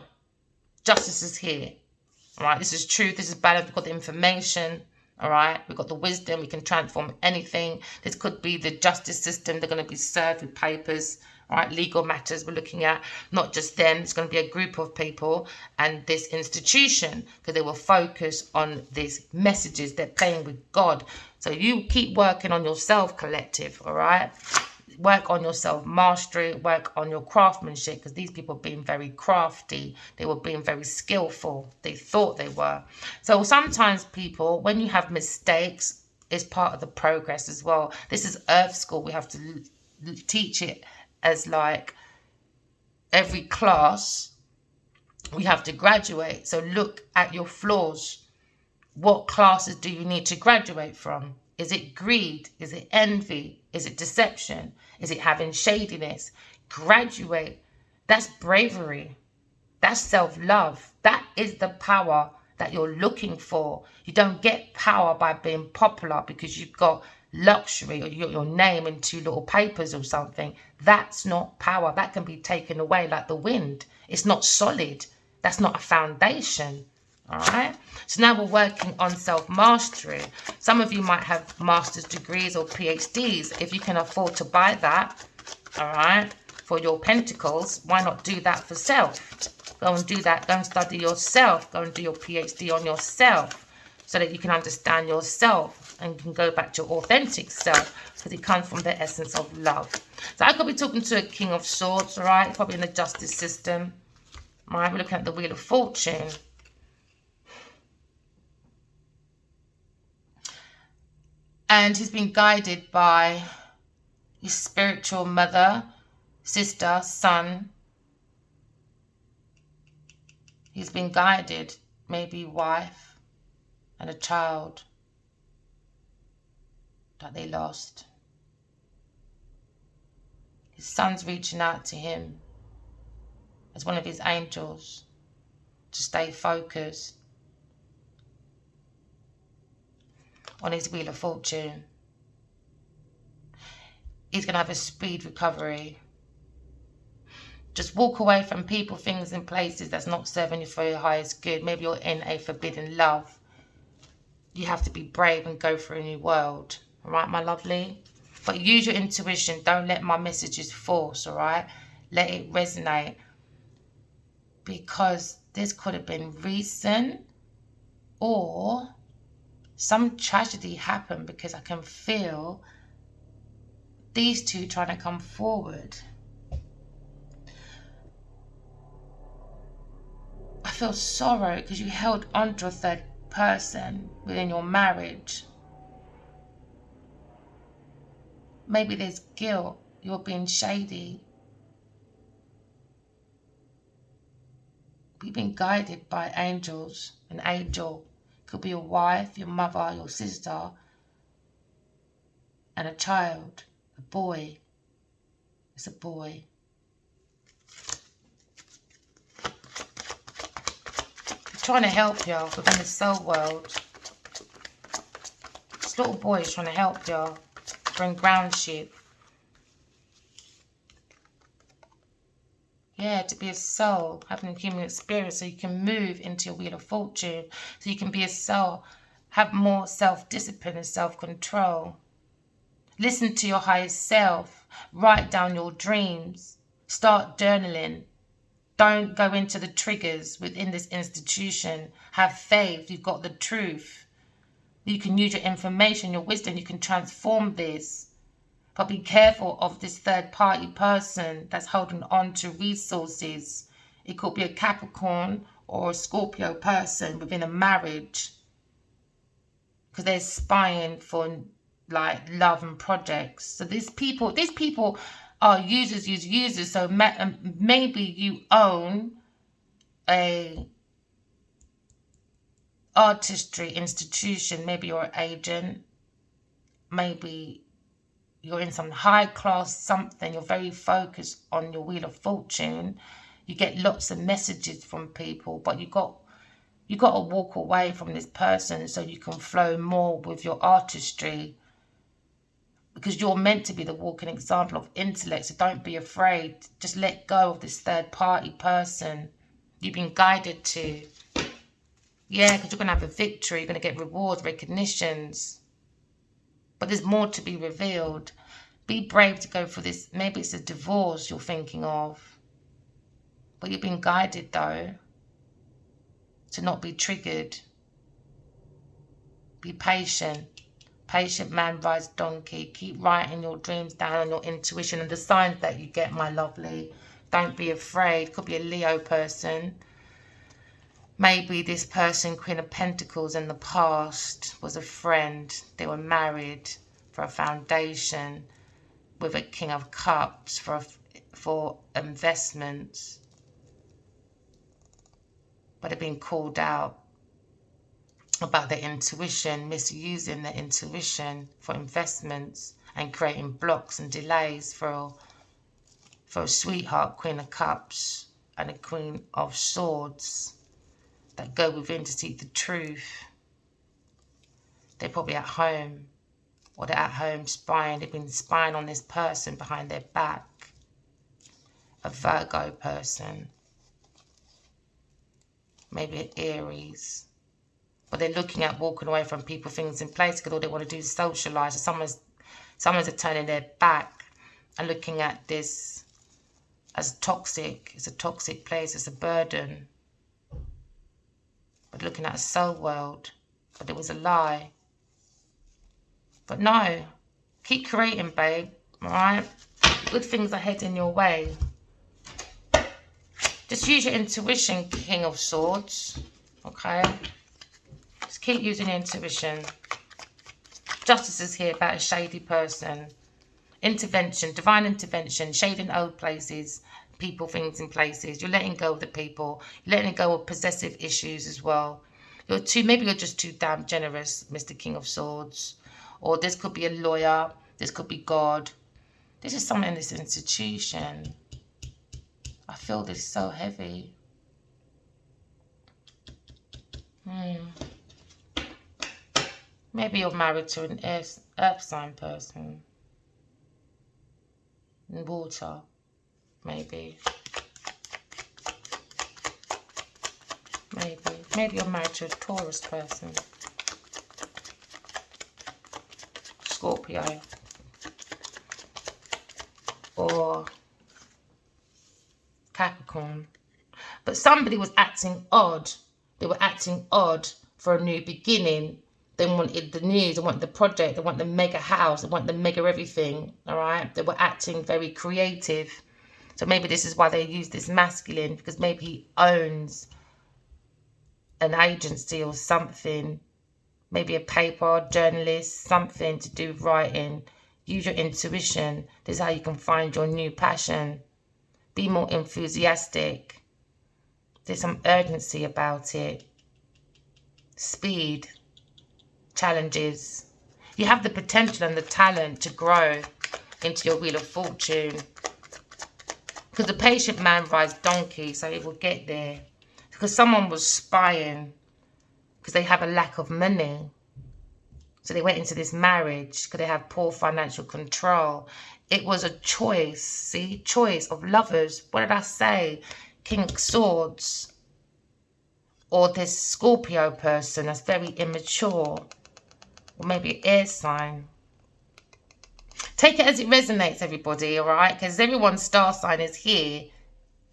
justice is here, all right? This is truth, this is balance, we've got the information. All right, we've got the wisdom, we can transform anything. This could be the justice system. They're going to be served with papers, all right, legal matters we're looking at. Not just them, it's going to be a group of people and this institution, because they will focus on these messages. They're playing with God. So you keep working on yourself, collective, all right? Work on your self-mastery, work on your craftsmanship, because these people are being very crafty. They were being very skillful. They thought they were. So sometimes people, when you have mistakes, it's part of the progress as well. This is Earth School. We have to teach it as like every class, we have to graduate. So look at your flaws. What classes do you need to graduate from? Is it greed? Is it envy? Is it deception? Is it having shadiness? Graduate. That's bravery. That's self-love. That is the power that you're looking for. You don't get power by being popular because you've got luxury or you got your name in 2 little papers or something. That's not power. That can be taken away like the wind. It's not solid. That's not a foundation. All right, so now we're working on self-mastery. Some of you might have master's degrees or PhDs. If you can afford to buy that, all right, for your pentacles, why not do that for self? Go and do that. Go and study yourself. Go and do your PhD on yourself so that you can understand yourself and can go back to your authentic self, because it comes from the essence of love. So I could be talking to a King of Swords, all right, probably in the justice system. All right, we're looking at the Wheel of Fortune. And he's been guided by his spiritual mother, sister, son. He's been guided, maybe wife and a child that they lost. His son's reaching out to him as one of his angels to stay focused on his Wheel of Fortune. He's going to have a speed recovery. Just walk away from people, things and places that's not serving you for your highest good. Maybe you're in a forbidden love. You have to be brave and go for a new world. All right, my lovely? But use your intuition. Don't let my messages force, all right? Let it resonate. Because this could have been recent, or some tragedy happened, because I can feel these two trying to come forward. I feel sorrow because you held on to a third person within your marriage. Maybe there's guilt. You're being shady. We've been guided by angels. An angel could be your wife, your mother, your sister, and a child, a boy. It's a boy. They're trying to help you within the soul world. This little boy is trying to help you, bring groundship. Yeah, to be a soul, having a human experience so you can move into your Wheel of Fortune. So you can be a soul, have more self-discipline and self-control. Listen to your highest self. Write down your dreams. Start journaling. Don't go into the triggers within this institution. Have faith. You've got the truth. You can use your information, your wisdom. You can transform this. But be careful of this third party person that's holding on to resources. It could be a Capricorn or a Scorpio person within a marriage, because they're spying for like love and projects. So these people are users. So maybe you own a artistry institution. Maybe you're an agent. Maybe you're in some high class something. You're very focused on your Wheel of Fortune. You get lots of messages from people, but you got to walk away from this person so you can flow more with your artistry, because you're meant to be the walking example of intellect. So don't be afraid. Just let go of this third party person you've been guided to. Yeah, because you're going to have a victory. You're going to get rewards, recognitions. But there's more to be revealed. Be brave to go for this. Maybe it's a divorce you're thinking of. But you've been guided, though, to not be triggered. Be patient. Patient man rides donkey. Keep writing your dreams down on your intuition and the signs that you get, my lovely. Don't be afraid. Could be a Leo person. Maybe this person, Queen of Pentacles, in the past was a friend. They were married for a foundation with a King of Cups for investments. But they've been called out about their intuition, misusing their intuition for investments and creating blocks and delays for a sweetheart, Queen of Cups, and a Queen of Swords that go within to seek the truth. They're probably at home, or they're at home spying. They've been spying on this person behind their back. A Virgo person. Maybe an Aries. But they're looking at walking away from people, things in place, because all they want to do is socialise. So someone's turning their back and looking at this as toxic. It's a toxic place. It's a burden. But looking at a soul world. But it was a lie. But no. Keep creating, babe. Alright? Good things are heading your way. Just use your intuition, King of Swords. Okay? Just keep using your intuition. Justice is here about a shady person. Intervention, divine intervention, shading old places, people, things in places. You're letting go of the people. You're letting go of possessive issues as well. Maybe you're just too damn generous, Mr. King of Swords. Or this could be a lawyer. This could be God. This is someone in this institution. I feel this so heavy. Maybe you're married to an earth sign person. Water, maybe. Maybe you're married to a Taurus person. Scorpio. Or Capricorn. But somebody was acting odd. They were acting odd for a new beginning. They wanted the news, they wanted the project, they want the mega house, they want the mega everything, all right? They were acting very creative. So maybe this is why they use this masculine, because maybe he owns an agency or something, maybe a paper or journalist, something to do with writing. Use your intuition. This is how you can find your new passion. Be more enthusiastic. There's some urgency about it. Speed. Challenges. You have the potential and the talent to grow into your Wheel of Fortune. Because the patient man rides donkey, so he will get there. Because someone was spying. Because they have a lack of money. So they went into this marriage because they have poor financial control. It was a choice, see? Choice of lovers. What did I say? King of Swords. Or this Scorpio person that's very immature. Or maybe an air sign. Take it as it resonates, everybody, all right? Because everyone's star sign is here,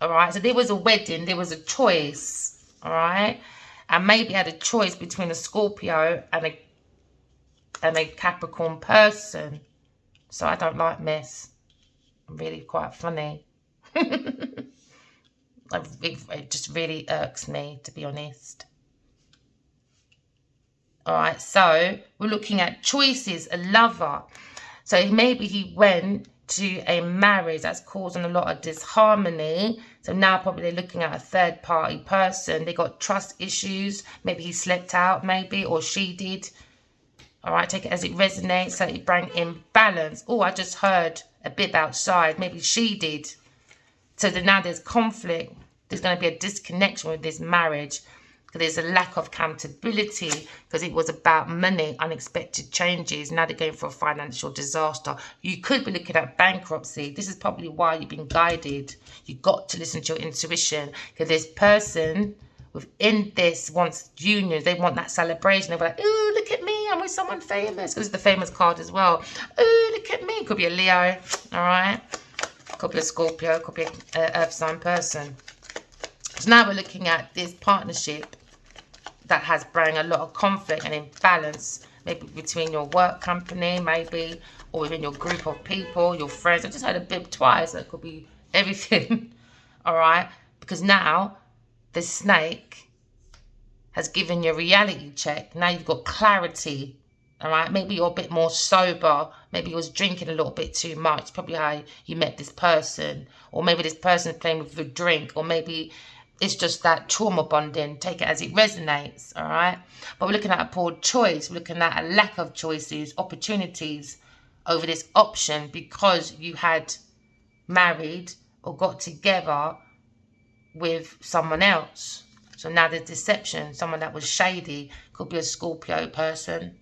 all right? So there was a wedding. There was a choice, all right? And maybe had a choice between a Scorpio and a Capricorn person. So I don't like mess. I'm really quite funny. It just really irks me, to be honest. All right, so we're looking at choices, a lover. So maybe he went to a marriage that's causing a lot of disharmony. So now probably they're looking at a third party person. They got trust issues. Maybe he slept out, maybe, or she did. All right, take it as it resonates. So it bring imbalance. Oh, I just heard a bib outside. Maybe she did. So then now there's conflict. There's going to be a disconnection with this marriage. There's a lack of accountability because it was about money, unexpected changes. Now they're going for a financial disaster. You could be looking at bankruptcy. This is probably why you've been guided. You've got to listen to your intuition because this person within this wants union. They want that celebration. They're like, ooh, look at me. I'm with someone famous. Because it's the famous card as well. Ooh, look at me. Could be a Leo. All right. Could be a Scorpio. Could be an earth sign person. So now we're looking at this partnership that has brought a lot of conflict and imbalance, maybe between your work company, maybe, or within your group of people, your friends. I just had a bib twice. So it could be everything. All right. Because now the snake has given you a reality check. Now you've got clarity. All right. Maybe you're a bit more sober. Maybe you was drinking a little bit too much. Probably how you met this person. Or maybe this person is playing with your drink. Or maybe it's just that trauma bonding. Take it as it resonates, all right? But we're looking at a poor choice. We're looking at a lack of choices, opportunities over this option because you had married or got together with someone else. So now there's deception, someone that was shady. Could be a Scorpio person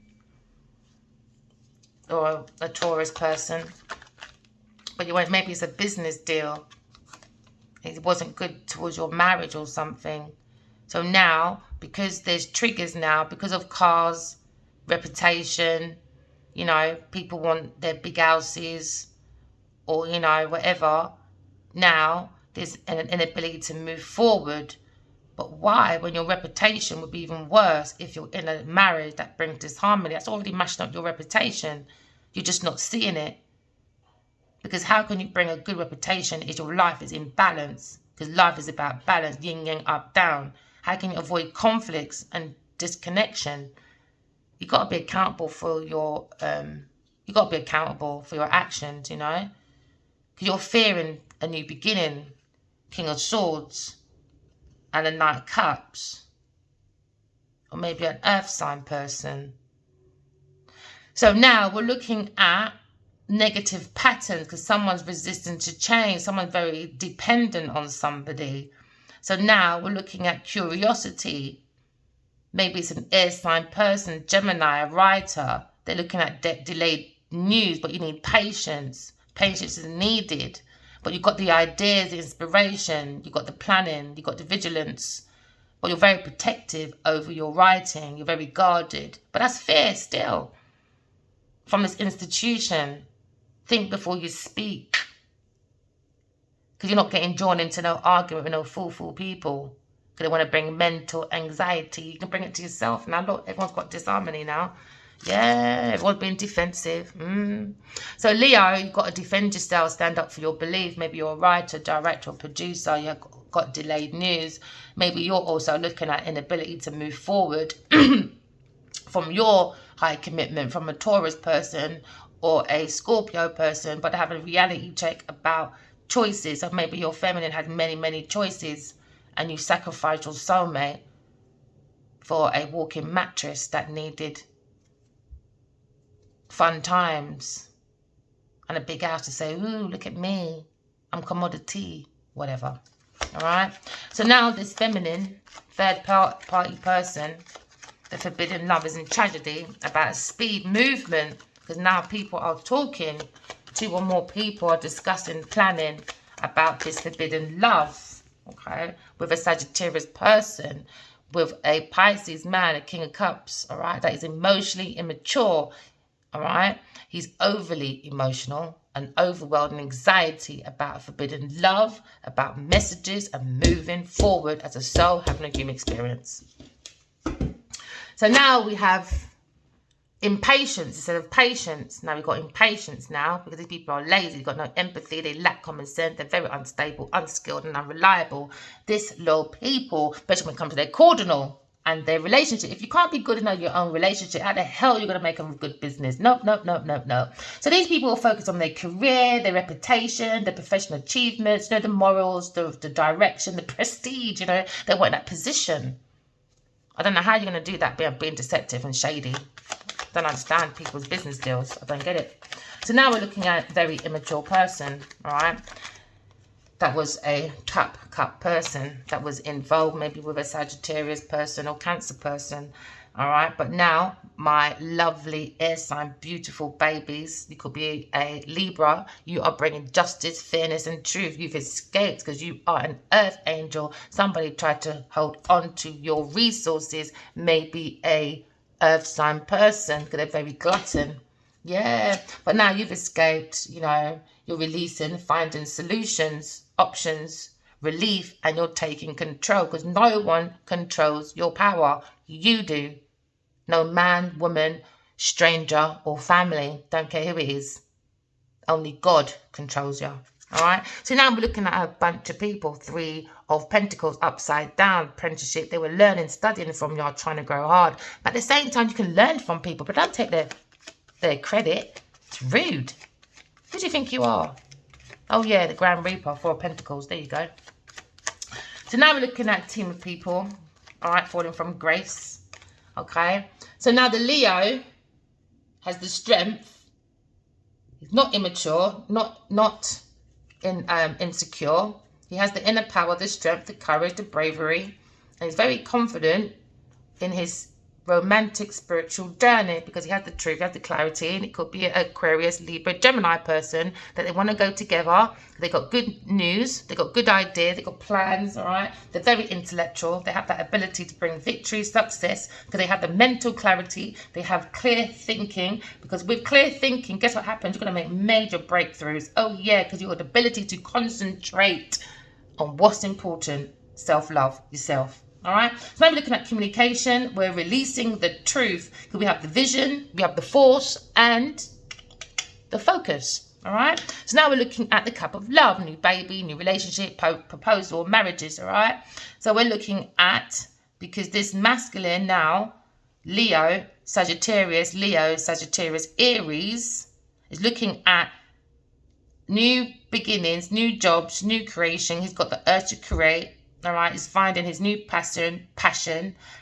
or a Taurus person. But you went, maybe it's a business deal. It wasn't good towards your marriage or something. So now, because there's triggers now, because of cars, reputation, you know, people want their big houses or, you know, whatever. Now, there's an inability to move forward. But why? When your reputation would be even worse if you're in a marriage that brings disharmony. That's already mashing up your reputation. You're just not seeing it. Because how can you bring a good reputation if your life is in balance? Because life is about balance, yin yang, up, down. How can you avoid conflicts and disconnection? You got to be accountable for your actions, you know. Because you're fearing a new beginning, King of Swords, and a Knight of Cups, or maybe an Earth sign person. So now we're looking at negative patterns because someone's resistant to change. Someone's very dependent on somebody. So now we're looking at curiosity. Maybe it's an air sign person, Gemini, a writer. They're looking at delayed news, but you need patience. Patience is needed. But you've got the ideas, the inspiration, you've got the planning, you've got the vigilance. But you're very protective over your writing. You're very guarded. But that's fear still. From this institution. Think before you speak. Because you're not getting drawn into no argument with no fool people. Because they want to bring mental anxiety. You can bring it to yourself. Now, look, everyone's got disharmony now. Yeah, everyone's being defensive. So, Leo, you've got to defend yourself, stand up for your belief. Maybe you're a writer, director, or producer. You've got delayed news. Maybe you're also looking at inability to move forward from your high commitment, from a Taurus person or a Scorpio person, but have a reality check about choices. So maybe your feminine had many, many choices and you sacrificed your soulmate for a walking mattress that needed fun times and a big house to say, ooh, look at me, I'm commodity, whatever. All right. So now this feminine third party person, the forbidden love is in tragedy about a speed movement. Because now people are talking, 2 or more people are discussing, planning about this forbidden love, okay, with a Sagittarius person, with a Pisces man, a King of Cups, all right, that is emotionally immature, all right. He's overly emotional and overwhelmed in anxiety about forbidden love, about messages and moving forward as a soul having a human experience. So now we have impatience instead of patience. Now we've got impatience now because these people are lazy, they've got no empathy, they lack common sense, they're very unstable, unskilled and unreliable. This low people, especially when it comes to their cardinal and their relationship. If you can't be good enough in your own relationship, how the hell are you going to make a good business? Nope. So these people will focus on their career, their reputation, their professional achievements, the morals, the direction, the prestige, they want that position. I don't know how you're going to do that being deceptive and shady. I don't understand people's business deals. I don't get it. So now we're looking at a very immature person, all right? That was a cup person that was involved maybe with a Sagittarius person or Cancer person, all right? But now, my lovely air sign, beautiful babies, you could be a Libra. You are bringing justice, fairness, and truth. You've escaped because you are an earth angel. Somebody tried to hold on to your resources, maybe a earth sign person because they're very glutton. Yeah, but now you've escaped, you're releasing, finding solutions, options, relief, and you're taking control because no one controls your power. You do. No man, woman, stranger, or family. Don't care who it is. Only God controls you. All right. So now we're looking at a bunch of people. 3 of Pentacles upside down. Apprenticeship. They were learning, studying from you, trying to grow hard. But at the same time, you can learn from people, but don't take their credit. It's rude. Who do you think you are? Oh yeah, the Grand Reaper, 4 of Pentacles. There you go. So now we're looking at a team of people. All right, falling from grace. Okay. So now the Leo has the strength. He's not immature, not insecure. He has the inner power, the strength, the courage, the bravery, and he's very confident in his romantic spiritual journey because he has the truth, he has the clarity, and it could be an Aquarius, Libra, Gemini person that they want to go together. They got good news, they got good ideas, they got plans. All right, they're very intellectual, they have that ability to bring victory, success, because they have the mental clarity, they have clear thinking, because with clear thinking, guess what happens? You're going to make major breakthroughs. Oh yeah, because you've got the ability to concentrate on what's important. Self-love, yourself. All right, so now we're looking at communication. We're releasing the truth. We have the vision, we have the force, and the focus. All right, so now we're looking at the cup of love, new baby, new relationship, proposal, marriages. All right, so we're looking at, because this masculine now, Leo, Sagittarius, Aries, is looking at new beginnings, new jobs, new creation. He's got the urge to create. All right, he's finding his new passion,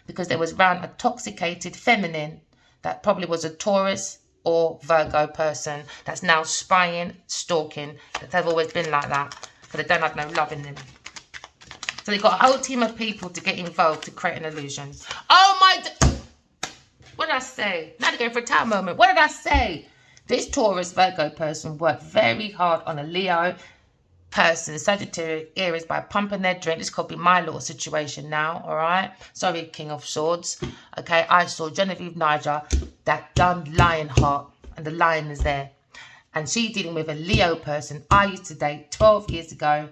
because there was around a toxicated feminine that probably was a Taurus or Virgo person that's now spying, stalking. They've always been like that, but they don't have no love in them. So they've got a whole team of people to get involved to create an illusion. Oh my, what did I say? Now they're going for a tower moment. What did I say? This Taurus, Virgo person worked very hard on a Leo person, Sagittarius, Aries, by pumping their drink. This could be my little situation now, all right? Sorry, King of Swords. Okay, I saw Genevieve Niger, that done lion heart, and the lion is there. And she's dealing with a Leo person I used to date 12 years ago.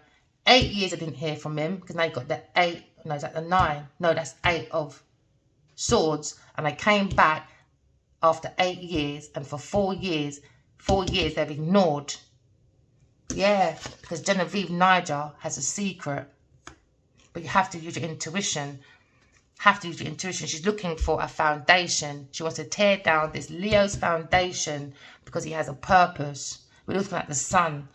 8 years I didn't hear from him, because now you got the 8, no, is that the 9? No, that's 8 of Swords. And I came back after 8 years, and for 4 years they've ignored. Yeah, because Genevieve Niger has a secret. But you have to use your intuition. She's looking for a foundation. She wants to tear down this Leo's foundation because he has a purpose. We're looking at the sun.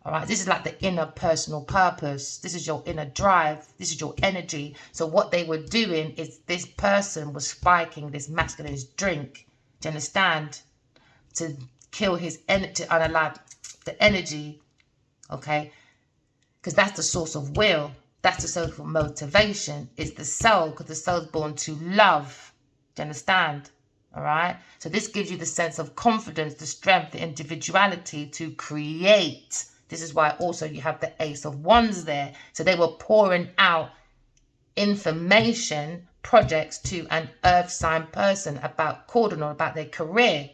All right, this is like the inner personal purpose. This is your inner drive. This is your energy. So what they were doing is this person was spiking this masculine's drink. Do you understand? To kill his energy, to unalive the energy. Okay, because that's the source of will, that's the source of motivation. It's the soul, because the soul's born to love. Do you understand? All right, so this gives you the sense of confidence, the strength, the individuality to create. This is why also you have the Ace of Wands there. So they were pouring out information, projects to an earth sign person about cardinal, about their career.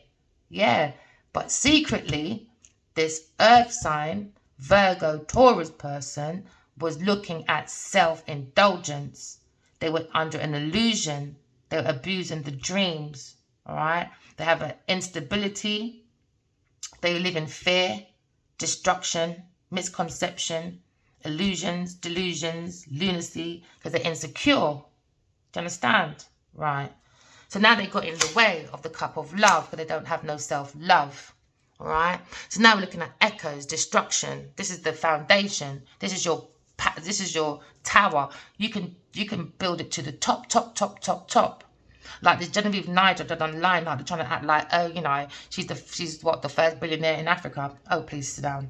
Yeah, but secretly this earth sign Virgo, Taurus person was looking at self-indulgence. They were under an illusion. They were abusing the dreams. all right? They have an instability. They live in fear, destruction, misconception, illusions, delusions, lunacy, because they're insecure. Do you understand? Right. So now they got in the way of the cup of love because they don't have no self-love. All right. So now we're looking at echoes, destruction. This is the foundation. This is your tower. You can build it to the top. Like this Genevieve Nigel done online, like they're trying to act like, oh, you know, she's what, the first billionaire in Africa. Oh, please sit down.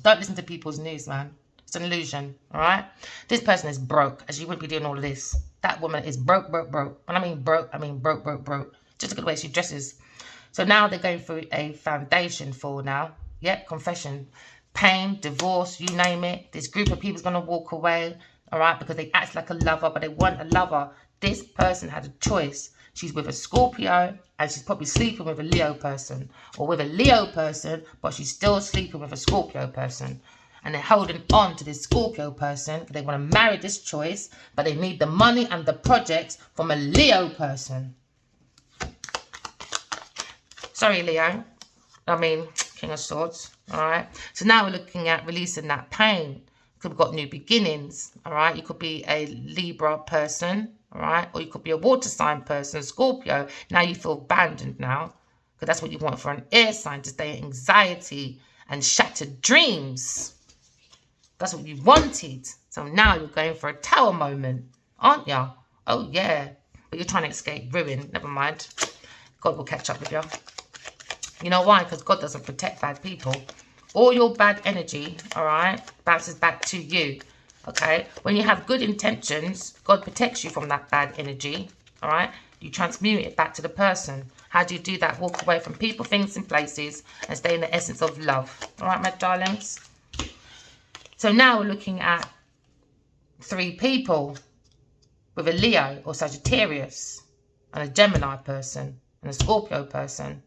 Don't listen to people's news, man. It's an illusion, all right? This person is broke, as you wouldn't be doing all of this. That woman is broke. When I mean broke, I mean broke. Just look at the way she dresses. So now they're going through a foundation fall now. Yep, confession. Pain, divorce, you name it. This group of people is going to walk away, all right, because they act like a lover, but they want a lover. This person had a choice. She's with a Scorpio and she's probably sleeping with a Leo person, or with a Leo person, but she's still sleeping with a Scorpio person. And they're holding on to this Scorpio person because they want to marry this choice, but they need the money and the projects from a Leo person. Sorry, Leo. I mean, King of Swords. All right. So now we're looking at releasing that pain. Could have got new beginnings. All right. You could be a Libra person. All right. Or you could be a water sign person, Scorpio. Now you feel abandoned now. Because that's what you want for an air sign, to stay in anxiety and shattered dreams. That's what you wanted. So now you're going for a tower moment, aren't you? Oh, yeah. But you're trying to escape ruin. Never mind. God will catch up with you. You know why? Because God doesn't protect bad people. All your bad energy, all right, bounces back to you, okay? When you have good intentions, God protects you from that bad energy, all right? You transmute it back to the person. How do you do that? Walk away from people, things, and places and stay in the essence of love. All right, my darlings? So now we're looking at 3 people with a Leo or Sagittarius and a Gemini person and a Scorpio person.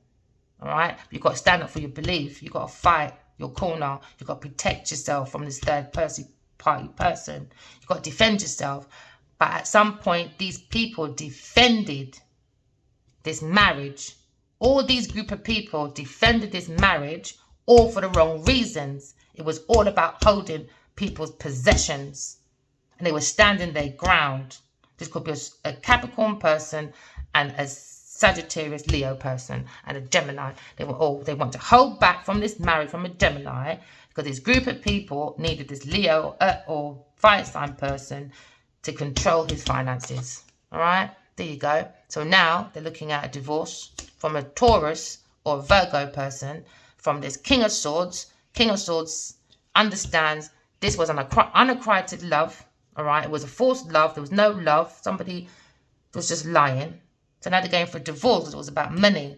All right? You've got to stand up for your belief. You've got to fight your corner. You've got to protect yourself from this third party person. You've got to defend yourself. But at some point, these people defended this marriage. All these group of people defended this marriage, all for the wrong reasons. It was all about holding people's possessions. And they were standing their ground. This could be a Capricorn person and a Sagittarius Leo person and a Gemini. They want to hold back from this marriage from a Gemini because this group of people needed this Leo or fire sign person to control his finances. All right, there you go. So now they're looking at a divorce from a Taurus or a Virgo person from this King of Swords. King of Swords understands this was an unrequited love. All right, it was a forced love. There was no love. Somebody was just lying. So now they're going for a divorce because it was about money.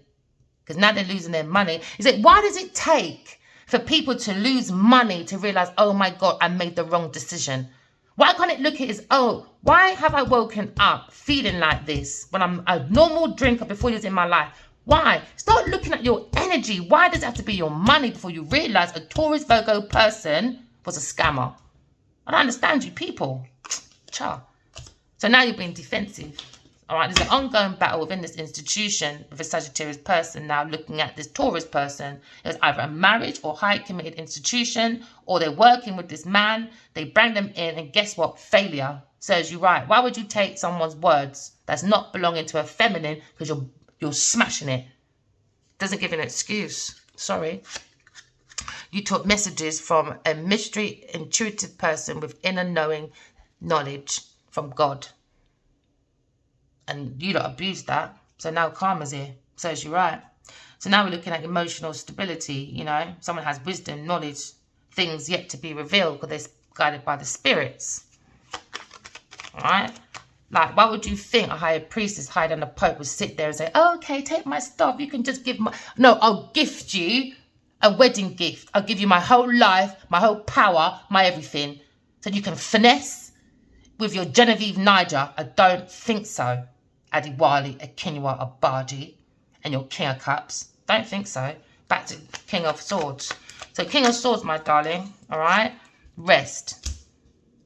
Because now they're losing their money. Is it, why does it take for people to lose money to realize, oh my God, I made the wrong decision? Why can't it look at it as, oh, why have I woken up feeling like this when I'm a normal drinker before you was in my life? Why? Start looking at your energy. Why does it have to be your money before you realize a Taurus Virgo person was a scammer? I don't understand you people. Cha. So now you're being defensive. All right, there's an ongoing battle within this institution with a Sagittarius person now looking at this Taurus person. It was either a marriage or high committed institution, or they're working with this man. They bring them in, and guess what? Failure serves you right. Why would you take someone's words that's not belonging to a feminine because you're smashing it? Doesn't give an excuse. Sorry. You took messages from a mystery, intuitive person with inner knowing knowledge from God. And you lot abused that. So now karma's here. Serves you right. So now we're looking at emotional stability. You know, someone has wisdom, knowledge, things yet to be revealed because they're guided by the spirits. All right? Like, why would you think a higher priestess higher than the Pope would sit there and say, oh, okay, take my stuff. You can just give my... No, I'll gift you a wedding gift. I'll give you my whole life, my whole power, my everything. So you can finesse with your Genevieve Niger. I don't think so. Adiwali, Akinwa, Abaji, and your King of Cups. Don't think so. Back to King of Swords. So King of Swords, my darling, all right? Rest.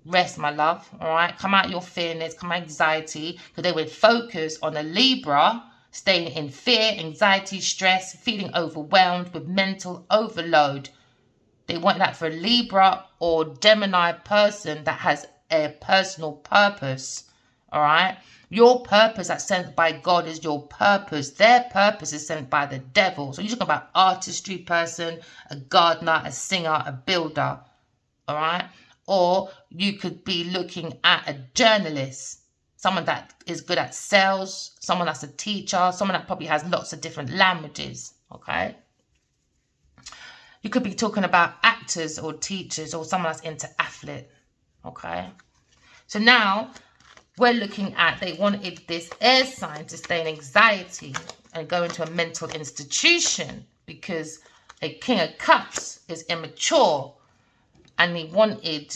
Rest, my love, all right? Come out your fearness, come out anxiety, because they would focus on a Libra staying in fear, anxiety, stress, feeling overwhelmed with mental overload. They want that for a Libra or Gemini person that has a personal purpose. All right. Your purpose that's sent by God is your purpose. Their purpose is sent by the devil. So you're talking about artistry person, a gardener, a singer, a builder. All right. Or you could be looking at a journalist, someone that is good at sales, someone that's a teacher, someone that probably has lots of different languages. Okay. You could be talking about actors or teachers or someone that's into athlete. Okay. So now we're looking at, they wanted this air sign to stay in anxiety and go into a mental institution because a King of Cups is immature and he wanted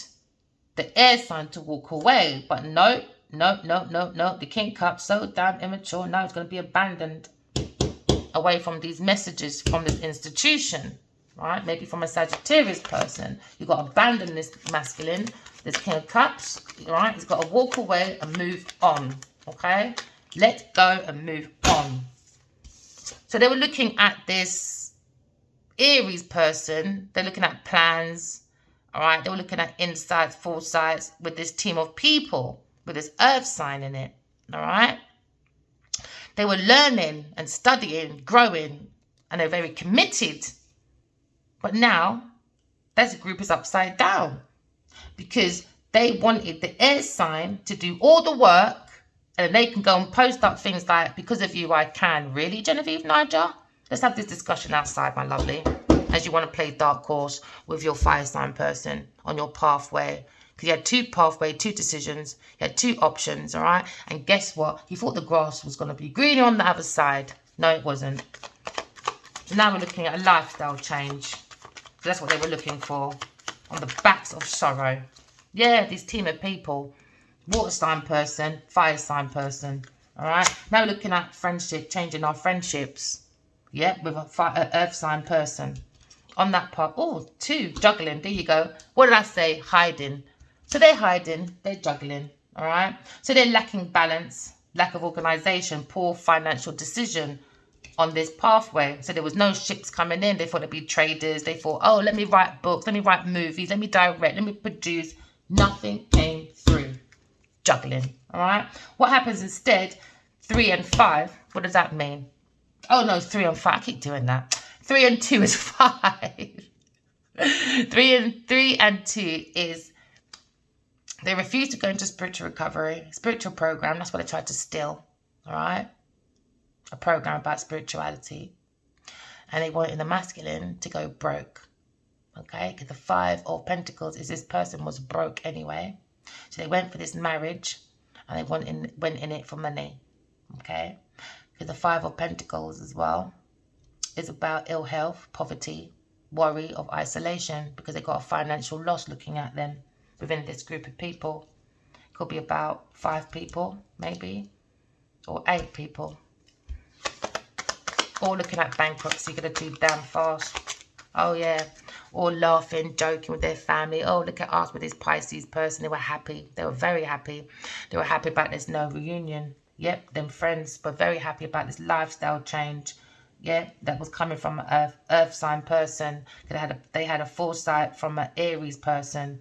the air sign to walk away. But no. The King of Cups, so damn immature. Now it's going to be abandoned away from these messages from this institution. Right? Maybe from a Sagittarius person. You've got to abandon this masculine, this King of Cups. Right? He's got to walk away and move on. Okay? Let go and move on. So they were looking at this Aries person. They're looking at plans. All right? They were looking at insights, foresights with this team of people. With this earth sign in it. All right? They were learning and studying, growing. And they're very committed. But now, that group is upside down because they wanted the air sign to do all the work and they can go and post up things like, because of you, I can. Really, Genevieve, Niger? Let's have this discussion outside, my lovely, as you want to play dark horse with your fire sign person on your pathway. Because you had two pathways, two decisions, you had two options, all right? And guess what? You thought the grass was going to be greener on the other side. No, it wasn't. So now we're looking at a lifestyle change. So that's what they were looking for on the backs of sorrow. Yeah, this team of people. Water sign person, fire sign person. All right. Now we're looking at friendship, changing our friendships. Yeah, with a earth sign person. On that part. Oh, two, juggling. There you go. What did I say? Hiding. So they're hiding. They're juggling. All right. So they're lacking balance, lack of organization, poor financial decision on this pathway. So there was no ships coming in. They thought it'd be traders. They thought, oh, let me write books, let me write movies, let me direct, let me produce. Nothing came through. Juggling. All right. What happens instead? 3 and 5. What does that mean? Oh no, 3 and 5. I keep doing that. 3 and 2 is 5. 3 and 2 is they refuse to go into spiritual recovery, spiritual program. That's what they tried to steal. All right. A program about spirituality, and they wanted the masculine to go broke. Okay, because the 5 of Pentacles is this person was broke anyway, so they went for this marriage and they went in it for money. Okay, because the 5 of Pentacles as well is about ill health, poverty, worry of isolation, because they got a financial loss looking at them within this group of people. Could be about 5 people maybe, or 8 people. All looking at bankruptcy, gonna do damn fast. Oh yeah. All laughing, joking with their family. Oh, look at us with this Pisces person. They were happy. They were very happy. They were happy about this no reunion. Yep, them friends were very happy about this lifestyle change. Yeah, that was coming from an earth sign person. They had a foresight from an Aries person.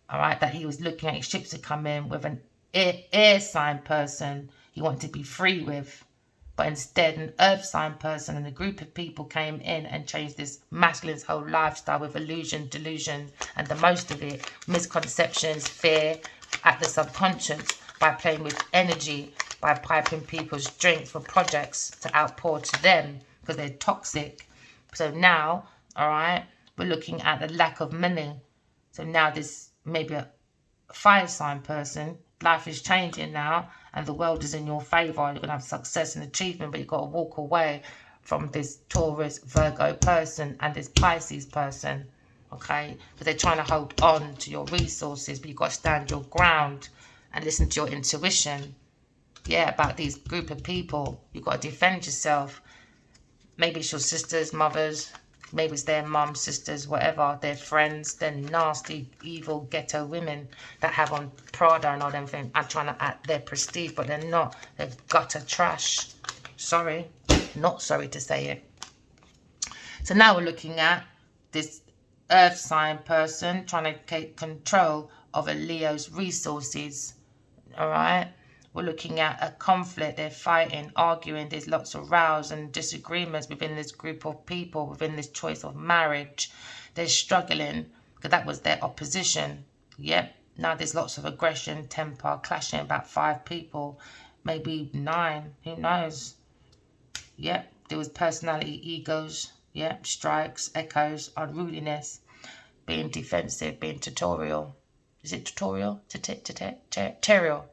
All right, that he was looking at his ships to come in with an air sign person he wanted to be free with. But instead, an earth sign person and a group of people came in and changed this masculine's whole lifestyle with illusion, delusion, and the most of it, misconceptions, fear at the subconscious, by playing with energy, by piping people's drinks for projects to outpour to them because they're toxic. So now, all right, we're looking at the lack of money. So now this maybe a fire sign person, life is changing now, and the world is in your favor. You're going to have success and achievement, but you've got to walk away from this Taurus, Virgo person and this Pisces person, okay? Because they're trying to hold on to your resources, but you've got to stand your ground and listen to your intuition. Yeah, about these group of people. You've got to defend yourself. Maybe it's your sisters, mothers, maybe it's their mums, sisters, whatever, their friends, they're nasty, evil, ghetto women that have on Prada and all them things. I'm trying to act their prestige, but they're not. They're gutter trash. Sorry. Not sorry to say it. So now we're looking at this earth sign person trying to take control of a Leo's resources. All right. We're looking at a conflict. They're fighting, arguing. There's lots of rows and disagreements within this group of people, within this choice of marriage. They're struggling because that was their opposition. Yep. Now there's lots of aggression, temper, clashing. About 5 people, maybe 9. Who knows? Yep. There was personality, egos. Yep. Strikes, echoes, unruliness, being defensive, being tutorial. Is it tutorial? Terrial.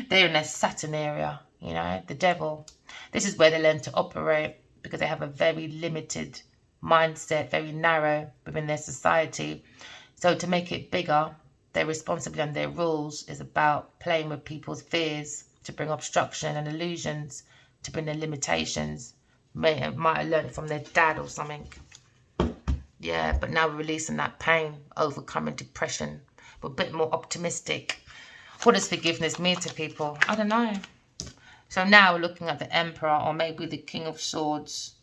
They're in their Saturn area, you know, the devil. This is where they learn to operate because they have a very limited mindset, very narrow within their society. So to make it bigger, their responsibility and their rules is about playing with people's fears to bring obstruction and illusions, to bring their limitations. Might have learned it from their dad or something. Yeah, but now we're releasing that pain, overcoming depression. We're a bit more optimistic. What does forgiveness mean to people? I don't know. So now we're looking at the Emperor or maybe the King of Swords.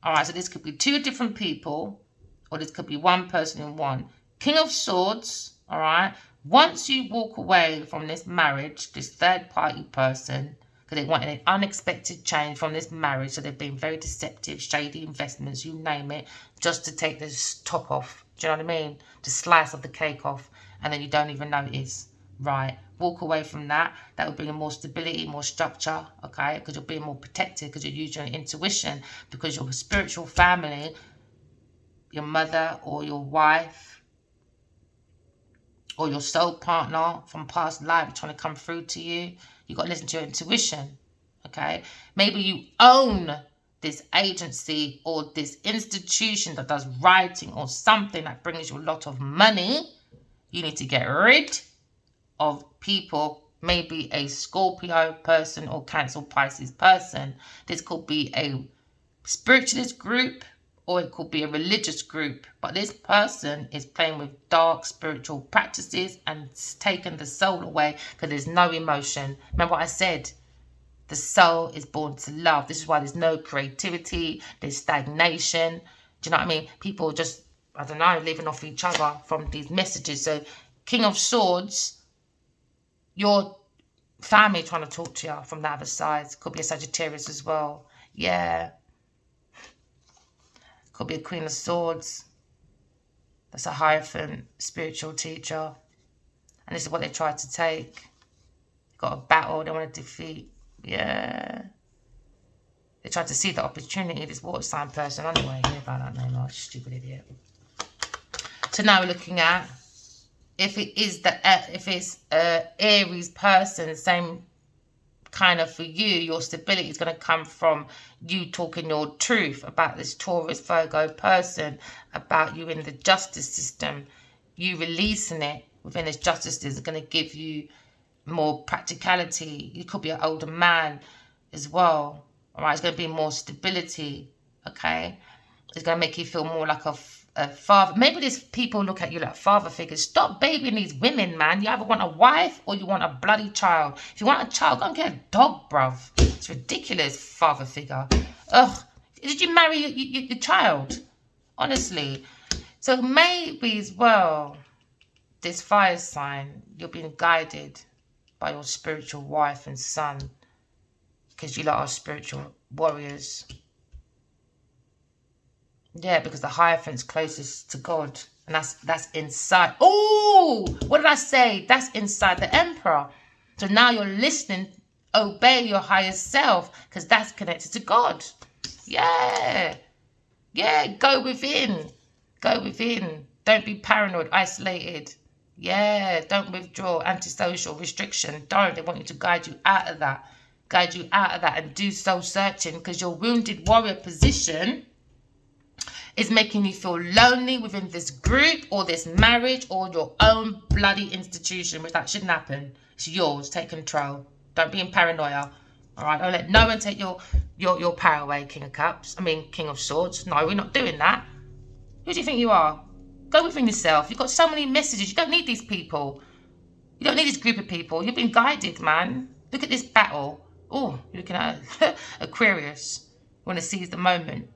All right, so this could be 2 different people or this could be one person in one. King of Swords, all right. Once you walk away from this marriage, this third-party person, because they wanted an unexpected change from this marriage, so they've been very deceptive, shady investments, you name it, just to take this top off. Do you know what I mean? To slice of the cake off, and then you don't even notice. Right. Walk away from that. That will bring more stability, more structure, okay? Because you're being more protected, because you're using your intuition, because your spiritual family, your mother or your wife, or your soul partner from past life trying to come through to you. You got to listen to your intuition, okay? Maybe you own this agency or this institution that does writing or something that brings you a lot of money. You need to get rid of people, maybe a Scorpio person or Cancer Pisces person. This could be a spiritualist group or it could be a religious group. But this person is playing with dark spiritual practices and taking the soul away because there's no emotion. Remember what I said? The soul is born to love. This is why there's no creativity. There's stagnation. Do you know what I mean? People just, I don't know, living off each other from these messages. So King of Swords, your family trying to talk to you from the other side. Could be a Sagittarius as well. Yeah. Could be a Queen of Swords. That's a Hierophant, spiritual teacher. And this is what they tried to take. Got a battle they want to defeat. Yeah. They tried to see the opportunity, this water sign person. Anyway, hear about that name, oh, stupid idiot. So now we're looking at if it is if it's Aries person, same kind of for you, your stability is going to come from you talking your truth about this Taurus Virgo person, about you in the justice system, you releasing it within this justice system is going to give you more practicality. You could be an older man as well. All right, it's going to be more stability. Okay, it's going to make you feel more like a father. Maybe these people look at you like father figures. Stop babying these women, man. You either want a wife or you want a bloody child. If you want a child, go and get a dog, bruv. It's ridiculous, father figure. Ugh. Did you marry your child? Honestly. So maybe as well, this fire sign, you're being guided by your spiritual wife and son, because you lot are spiritual warriors. Yeah, because the Hierophant's closest to God, and that's inside. Oh, what did I say? That's inside the Emperor. So now you're listening, obey your higher self, because that's connected to God. Yeah, yeah. Go within. Go within. Don't be paranoid, isolated. Yeah, don't withdraw, antisocial, restriction. Don't. They want you to guide you out of that. Guide you out of that and do soul searching, because your wounded warrior position is making you feel lonely within this group or this marriage or your own bloody institution, which that shouldn't happen. It's yours. Take control. Don't be in paranoia. All right? Don't let no one take your power away, King of Cups. I mean, King of Swords. No, we're not doing that. Who do you think you are? Go within yourself. You've got so many messages. You don't need these people. You don't need this group of people. You've been guided, man. Look at this battle. Oh, you're looking at Aquarius. You want to seize the moment.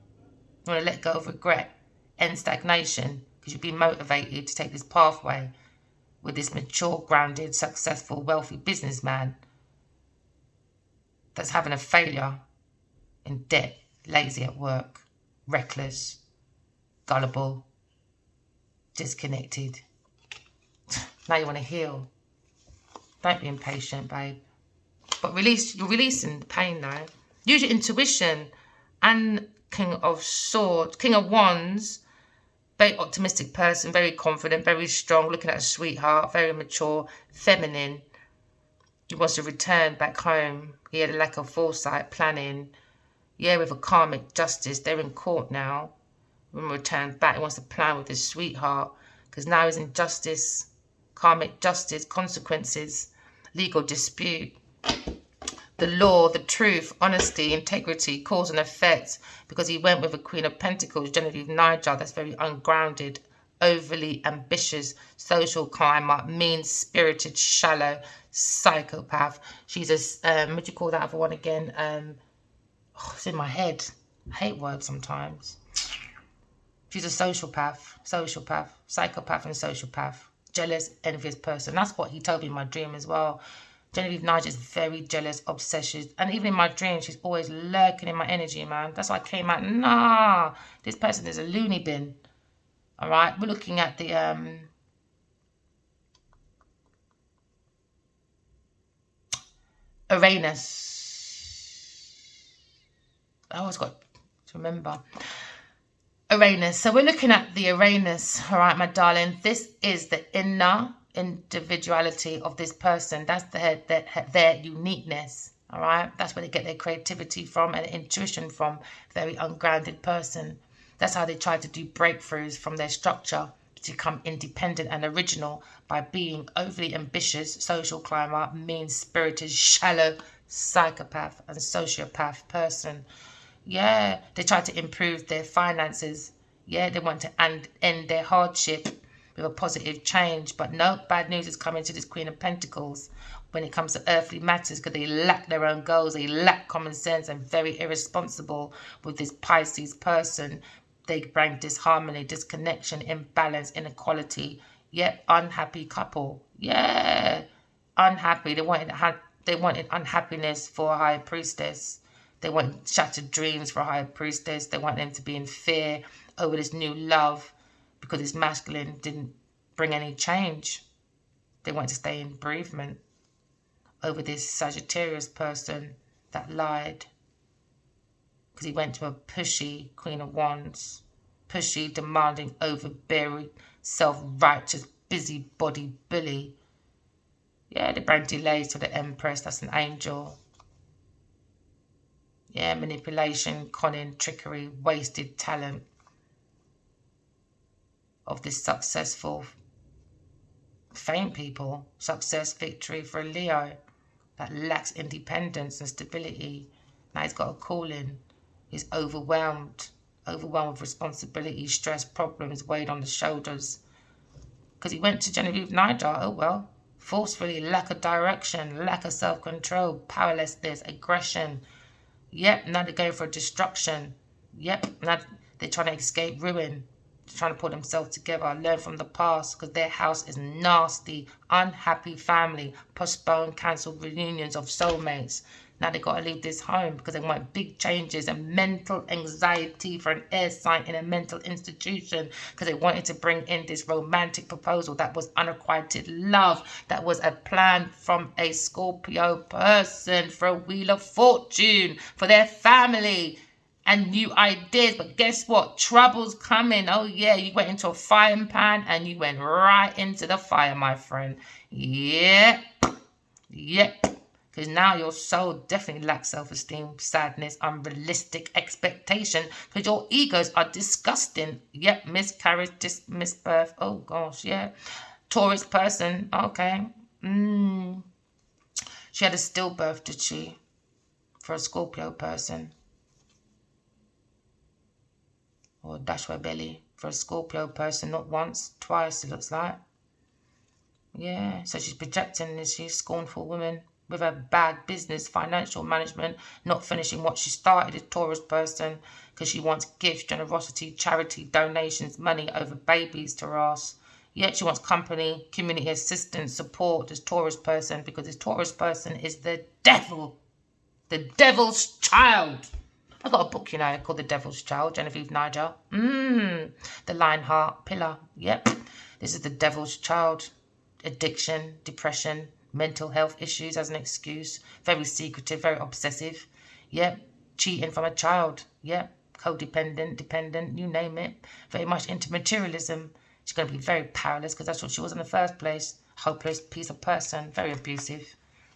You want to let go of regret, end stagnation, because you've been motivated to take this pathway with this mature, grounded, successful, wealthy businessman that's having a failure in debt, lazy at work, reckless, gullible, disconnected. Now you want to heal. Don't be impatient, babe. But you're releasing the pain now. Use your intuition. And King of Swords, King of Wands, very optimistic person, very confident, very strong, looking at a sweetheart, very mature, feminine. He wants to return back home. He had a lack of foresight, planning. Yeah, with a karmic justice. They're in court now. When we return back, he wants to plan with his sweetheart. Because now he's in justice, karmic justice, consequences, legal dispute. The law, the truth, honesty, integrity, cause and effect, because he went with a Queen of Pentacles, Genevieve Nigel, that's very ungrounded, overly ambitious, social climber, mean-spirited, shallow, psychopath. She's a, what do you call that other one again? It's in my head. I hate words sometimes. She's a sociopath, psychopath and sociopath, jealous, envious person. That's what he told me in my dream as well. Genevieve Nigel is very jealous, obsessive, and even in my dreams, she's always lurking in my energy, man. That's why I came out, nah, this person is a loony bin. All right, we're looking at the Uranus. I always got to remember Uranus. So we're looking at the Uranus, all right, my darling. This is the inner individuality of this person. That's their uniqueness, all right. That's where they get their creativity from and intuition from. Very ungrounded person. That's how they try to do breakthroughs from their structure to become independent and original by being overly ambitious, social climber, mean-spirited, shallow, psychopath and sociopath person. Yeah, they try to improve their finances. Yeah, they want to end their hardship with a positive change. But no, bad news is coming to this Queen of Pentacles when it comes to earthly matters, because they lack their own goals. They lack common sense and very irresponsible with this Pisces person. They bring disharmony, disconnection, imbalance, inequality. Yep, unhappy couple. Yeah, unhappy. They wanted unhappiness for a high priestess. They want shattered dreams for a high priestess. They want them to be in fear over this new love because this masculine didn't bring any change. They want to stay in bereavement over this Sagittarius person that lied because he went to a pushy Queen of Wands. Pushy, demanding, overbearing, self-righteous, busybody bully. Yeah, they bring delays to the Empress. That's an angel. Yeah, manipulation, conning, trickery, wasted talent of this successful fame people. Success, victory for a Leo that lacks independence and stability. Now he's got a calling. He's overwhelmed with responsibility, stress, problems weighed on the shoulders. Because he went to Genevieve Nigel. Oh well. Forcefully, lack of direction, lack of self-control, powerlessness, aggression. Yep, now they're going for destruction. Yep, now they're trying to escape ruin. They're trying to pull themselves together, learn from the past, because their house is nasty. Unhappy family, postponed, cancelled reunions of soulmates. Now they got to leave this home because they want big changes and mental anxiety for an air sign in a mental institution, because they wanted to bring in this romantic proposal that was unrequited love, that was a plan from a Scorpio person for a wheel of fortune for their family and new ideas. But guess what? Trouble's coming. Oh yeah, you went into a frying pan and you went right into the fire, my friend. Yep. Because now your soul definitely lacks self-esteem, sadness, unrealistic expectation, because your egos are disgusting. Yep, miscarriage, misbirth. Oh gosh, yeah. Taurus person, okay. She had a stillbirth, did she? For a Scorpio person. Or a dash her belly for a Scorpio person, not once, twice it looks like. Yeah, so she's projecting this. She's a scornful woman with a bad business, financial management, not finishing what she started, a Taurus person, because she wants gifts, generosity, charity, donations, money over babies to her ass. Yet she wants company, community assistance, support, this Taurus person, because this Taurus person is the devil. The devil's child. I got a book, called The Devil's Child, Genevieve Nigel. The Lionheart Pillar. Yep. This is the devil's child. Addiction, depression, mental health issues as an excuse. Very secretive, very obsessive. Yep. Cheating from a child. Yep. Codependent, dependent, you name it. Very much into materialism. She's going to be very powerless because that's what she was in the first place. Hopeless piece of person. Very abusive.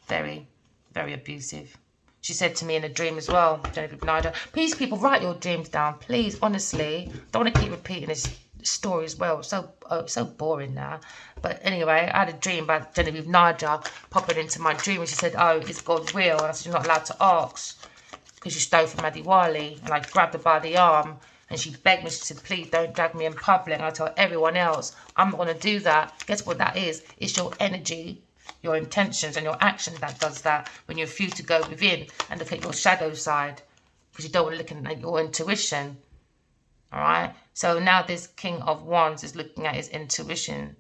Very, very abusive. She said to me in a dream as well, Genevieve Nigel, please people write your dreams down, please, honestly. Don't want to keep repeating this story as well. It's so boring now. But anyway, I had a dream about Genevieve Nigel popping into my dream and she said, oh, is God real? And I said, you're not allowed to ask because you stole from Adiwali. And I grabbed her by the arm and she begged me, she said, please don't drag me in public. And I told everyone else, I'm not going to do that. Guess what that is? It's your energy, your intentions and your action that does that when you refuse to go within and look at your shadow side because you don't want to look at your intuition. All right. So now this King of Wands is looking at his intuition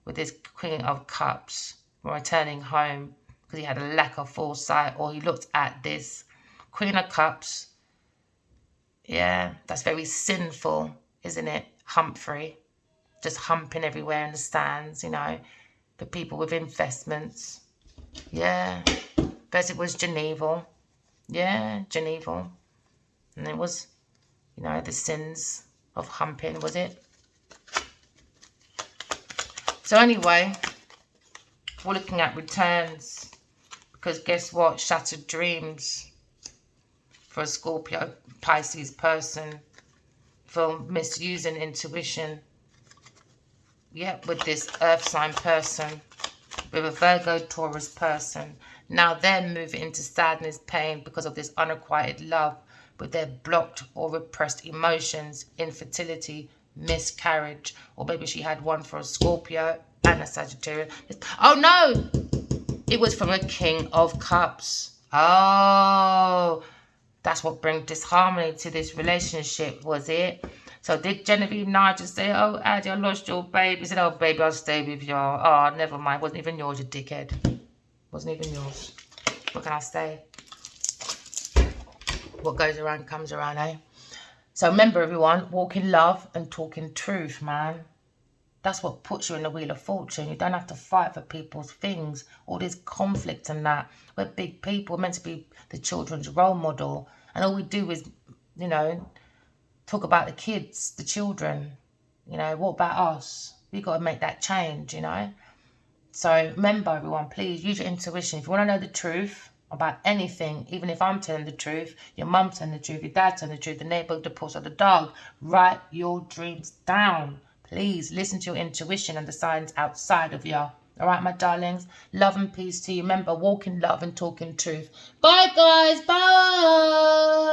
with this Queen of Cups returning home because he had a lack of foresight, or he looked at this Queen of Cups. Yeah, that's very sinful, isn't it? Humphrey, just humping everywhere in the stands, for people with investments. Yeah. First it was Geneva. Yeah, Geneva. And it was, the sins of humping, was it? So anyway, we're looking at returns. Because guess what? Shattered dreams for a Scorpio, Pisces person. For misusing intuition. Yep, with this earth sign person, with a Virgo Taurus person. Now they're moving into sadness, pain because of this unrequited love, with their blocked or repressed emotions, infertility, miscarriage, or maybe she had one for a Scorpio and a Sagittarius. Oh no! It was from a King of Cups. Oh, that's what brings disharmony to this relationship, was it? So did Genevieve Nigel say, oh, Addy, I lost your baby? He said, oh, baby, I'll stay with you. Oh, never mind. Wasn't even yours, you dickhead. Wasn't even yours. What can I say? What goes around comes around, eh? So remember, everyone, walk in love and talk in truth, man. That's what puts you in the Wheel of Fortune. You don't have to fight for people's things. All this conflict and that. We're big people. We're meant to be the children's role model. And all we do is, talk about the kids, the children. What about us? We got to make that change, So remember, everyone, please use your intuition. If you want to know the truth about anything, even if I'm telling the truth, your mum's telling the truth, your dad's telling the truth, the neighbour, the pulse of the dog, write your dreams down. Please listen to your intuition and the signs outside of you. All right, my darlings. Love and peace to you. Remember, walk in love and talk in truth. Bye, guys. Bye.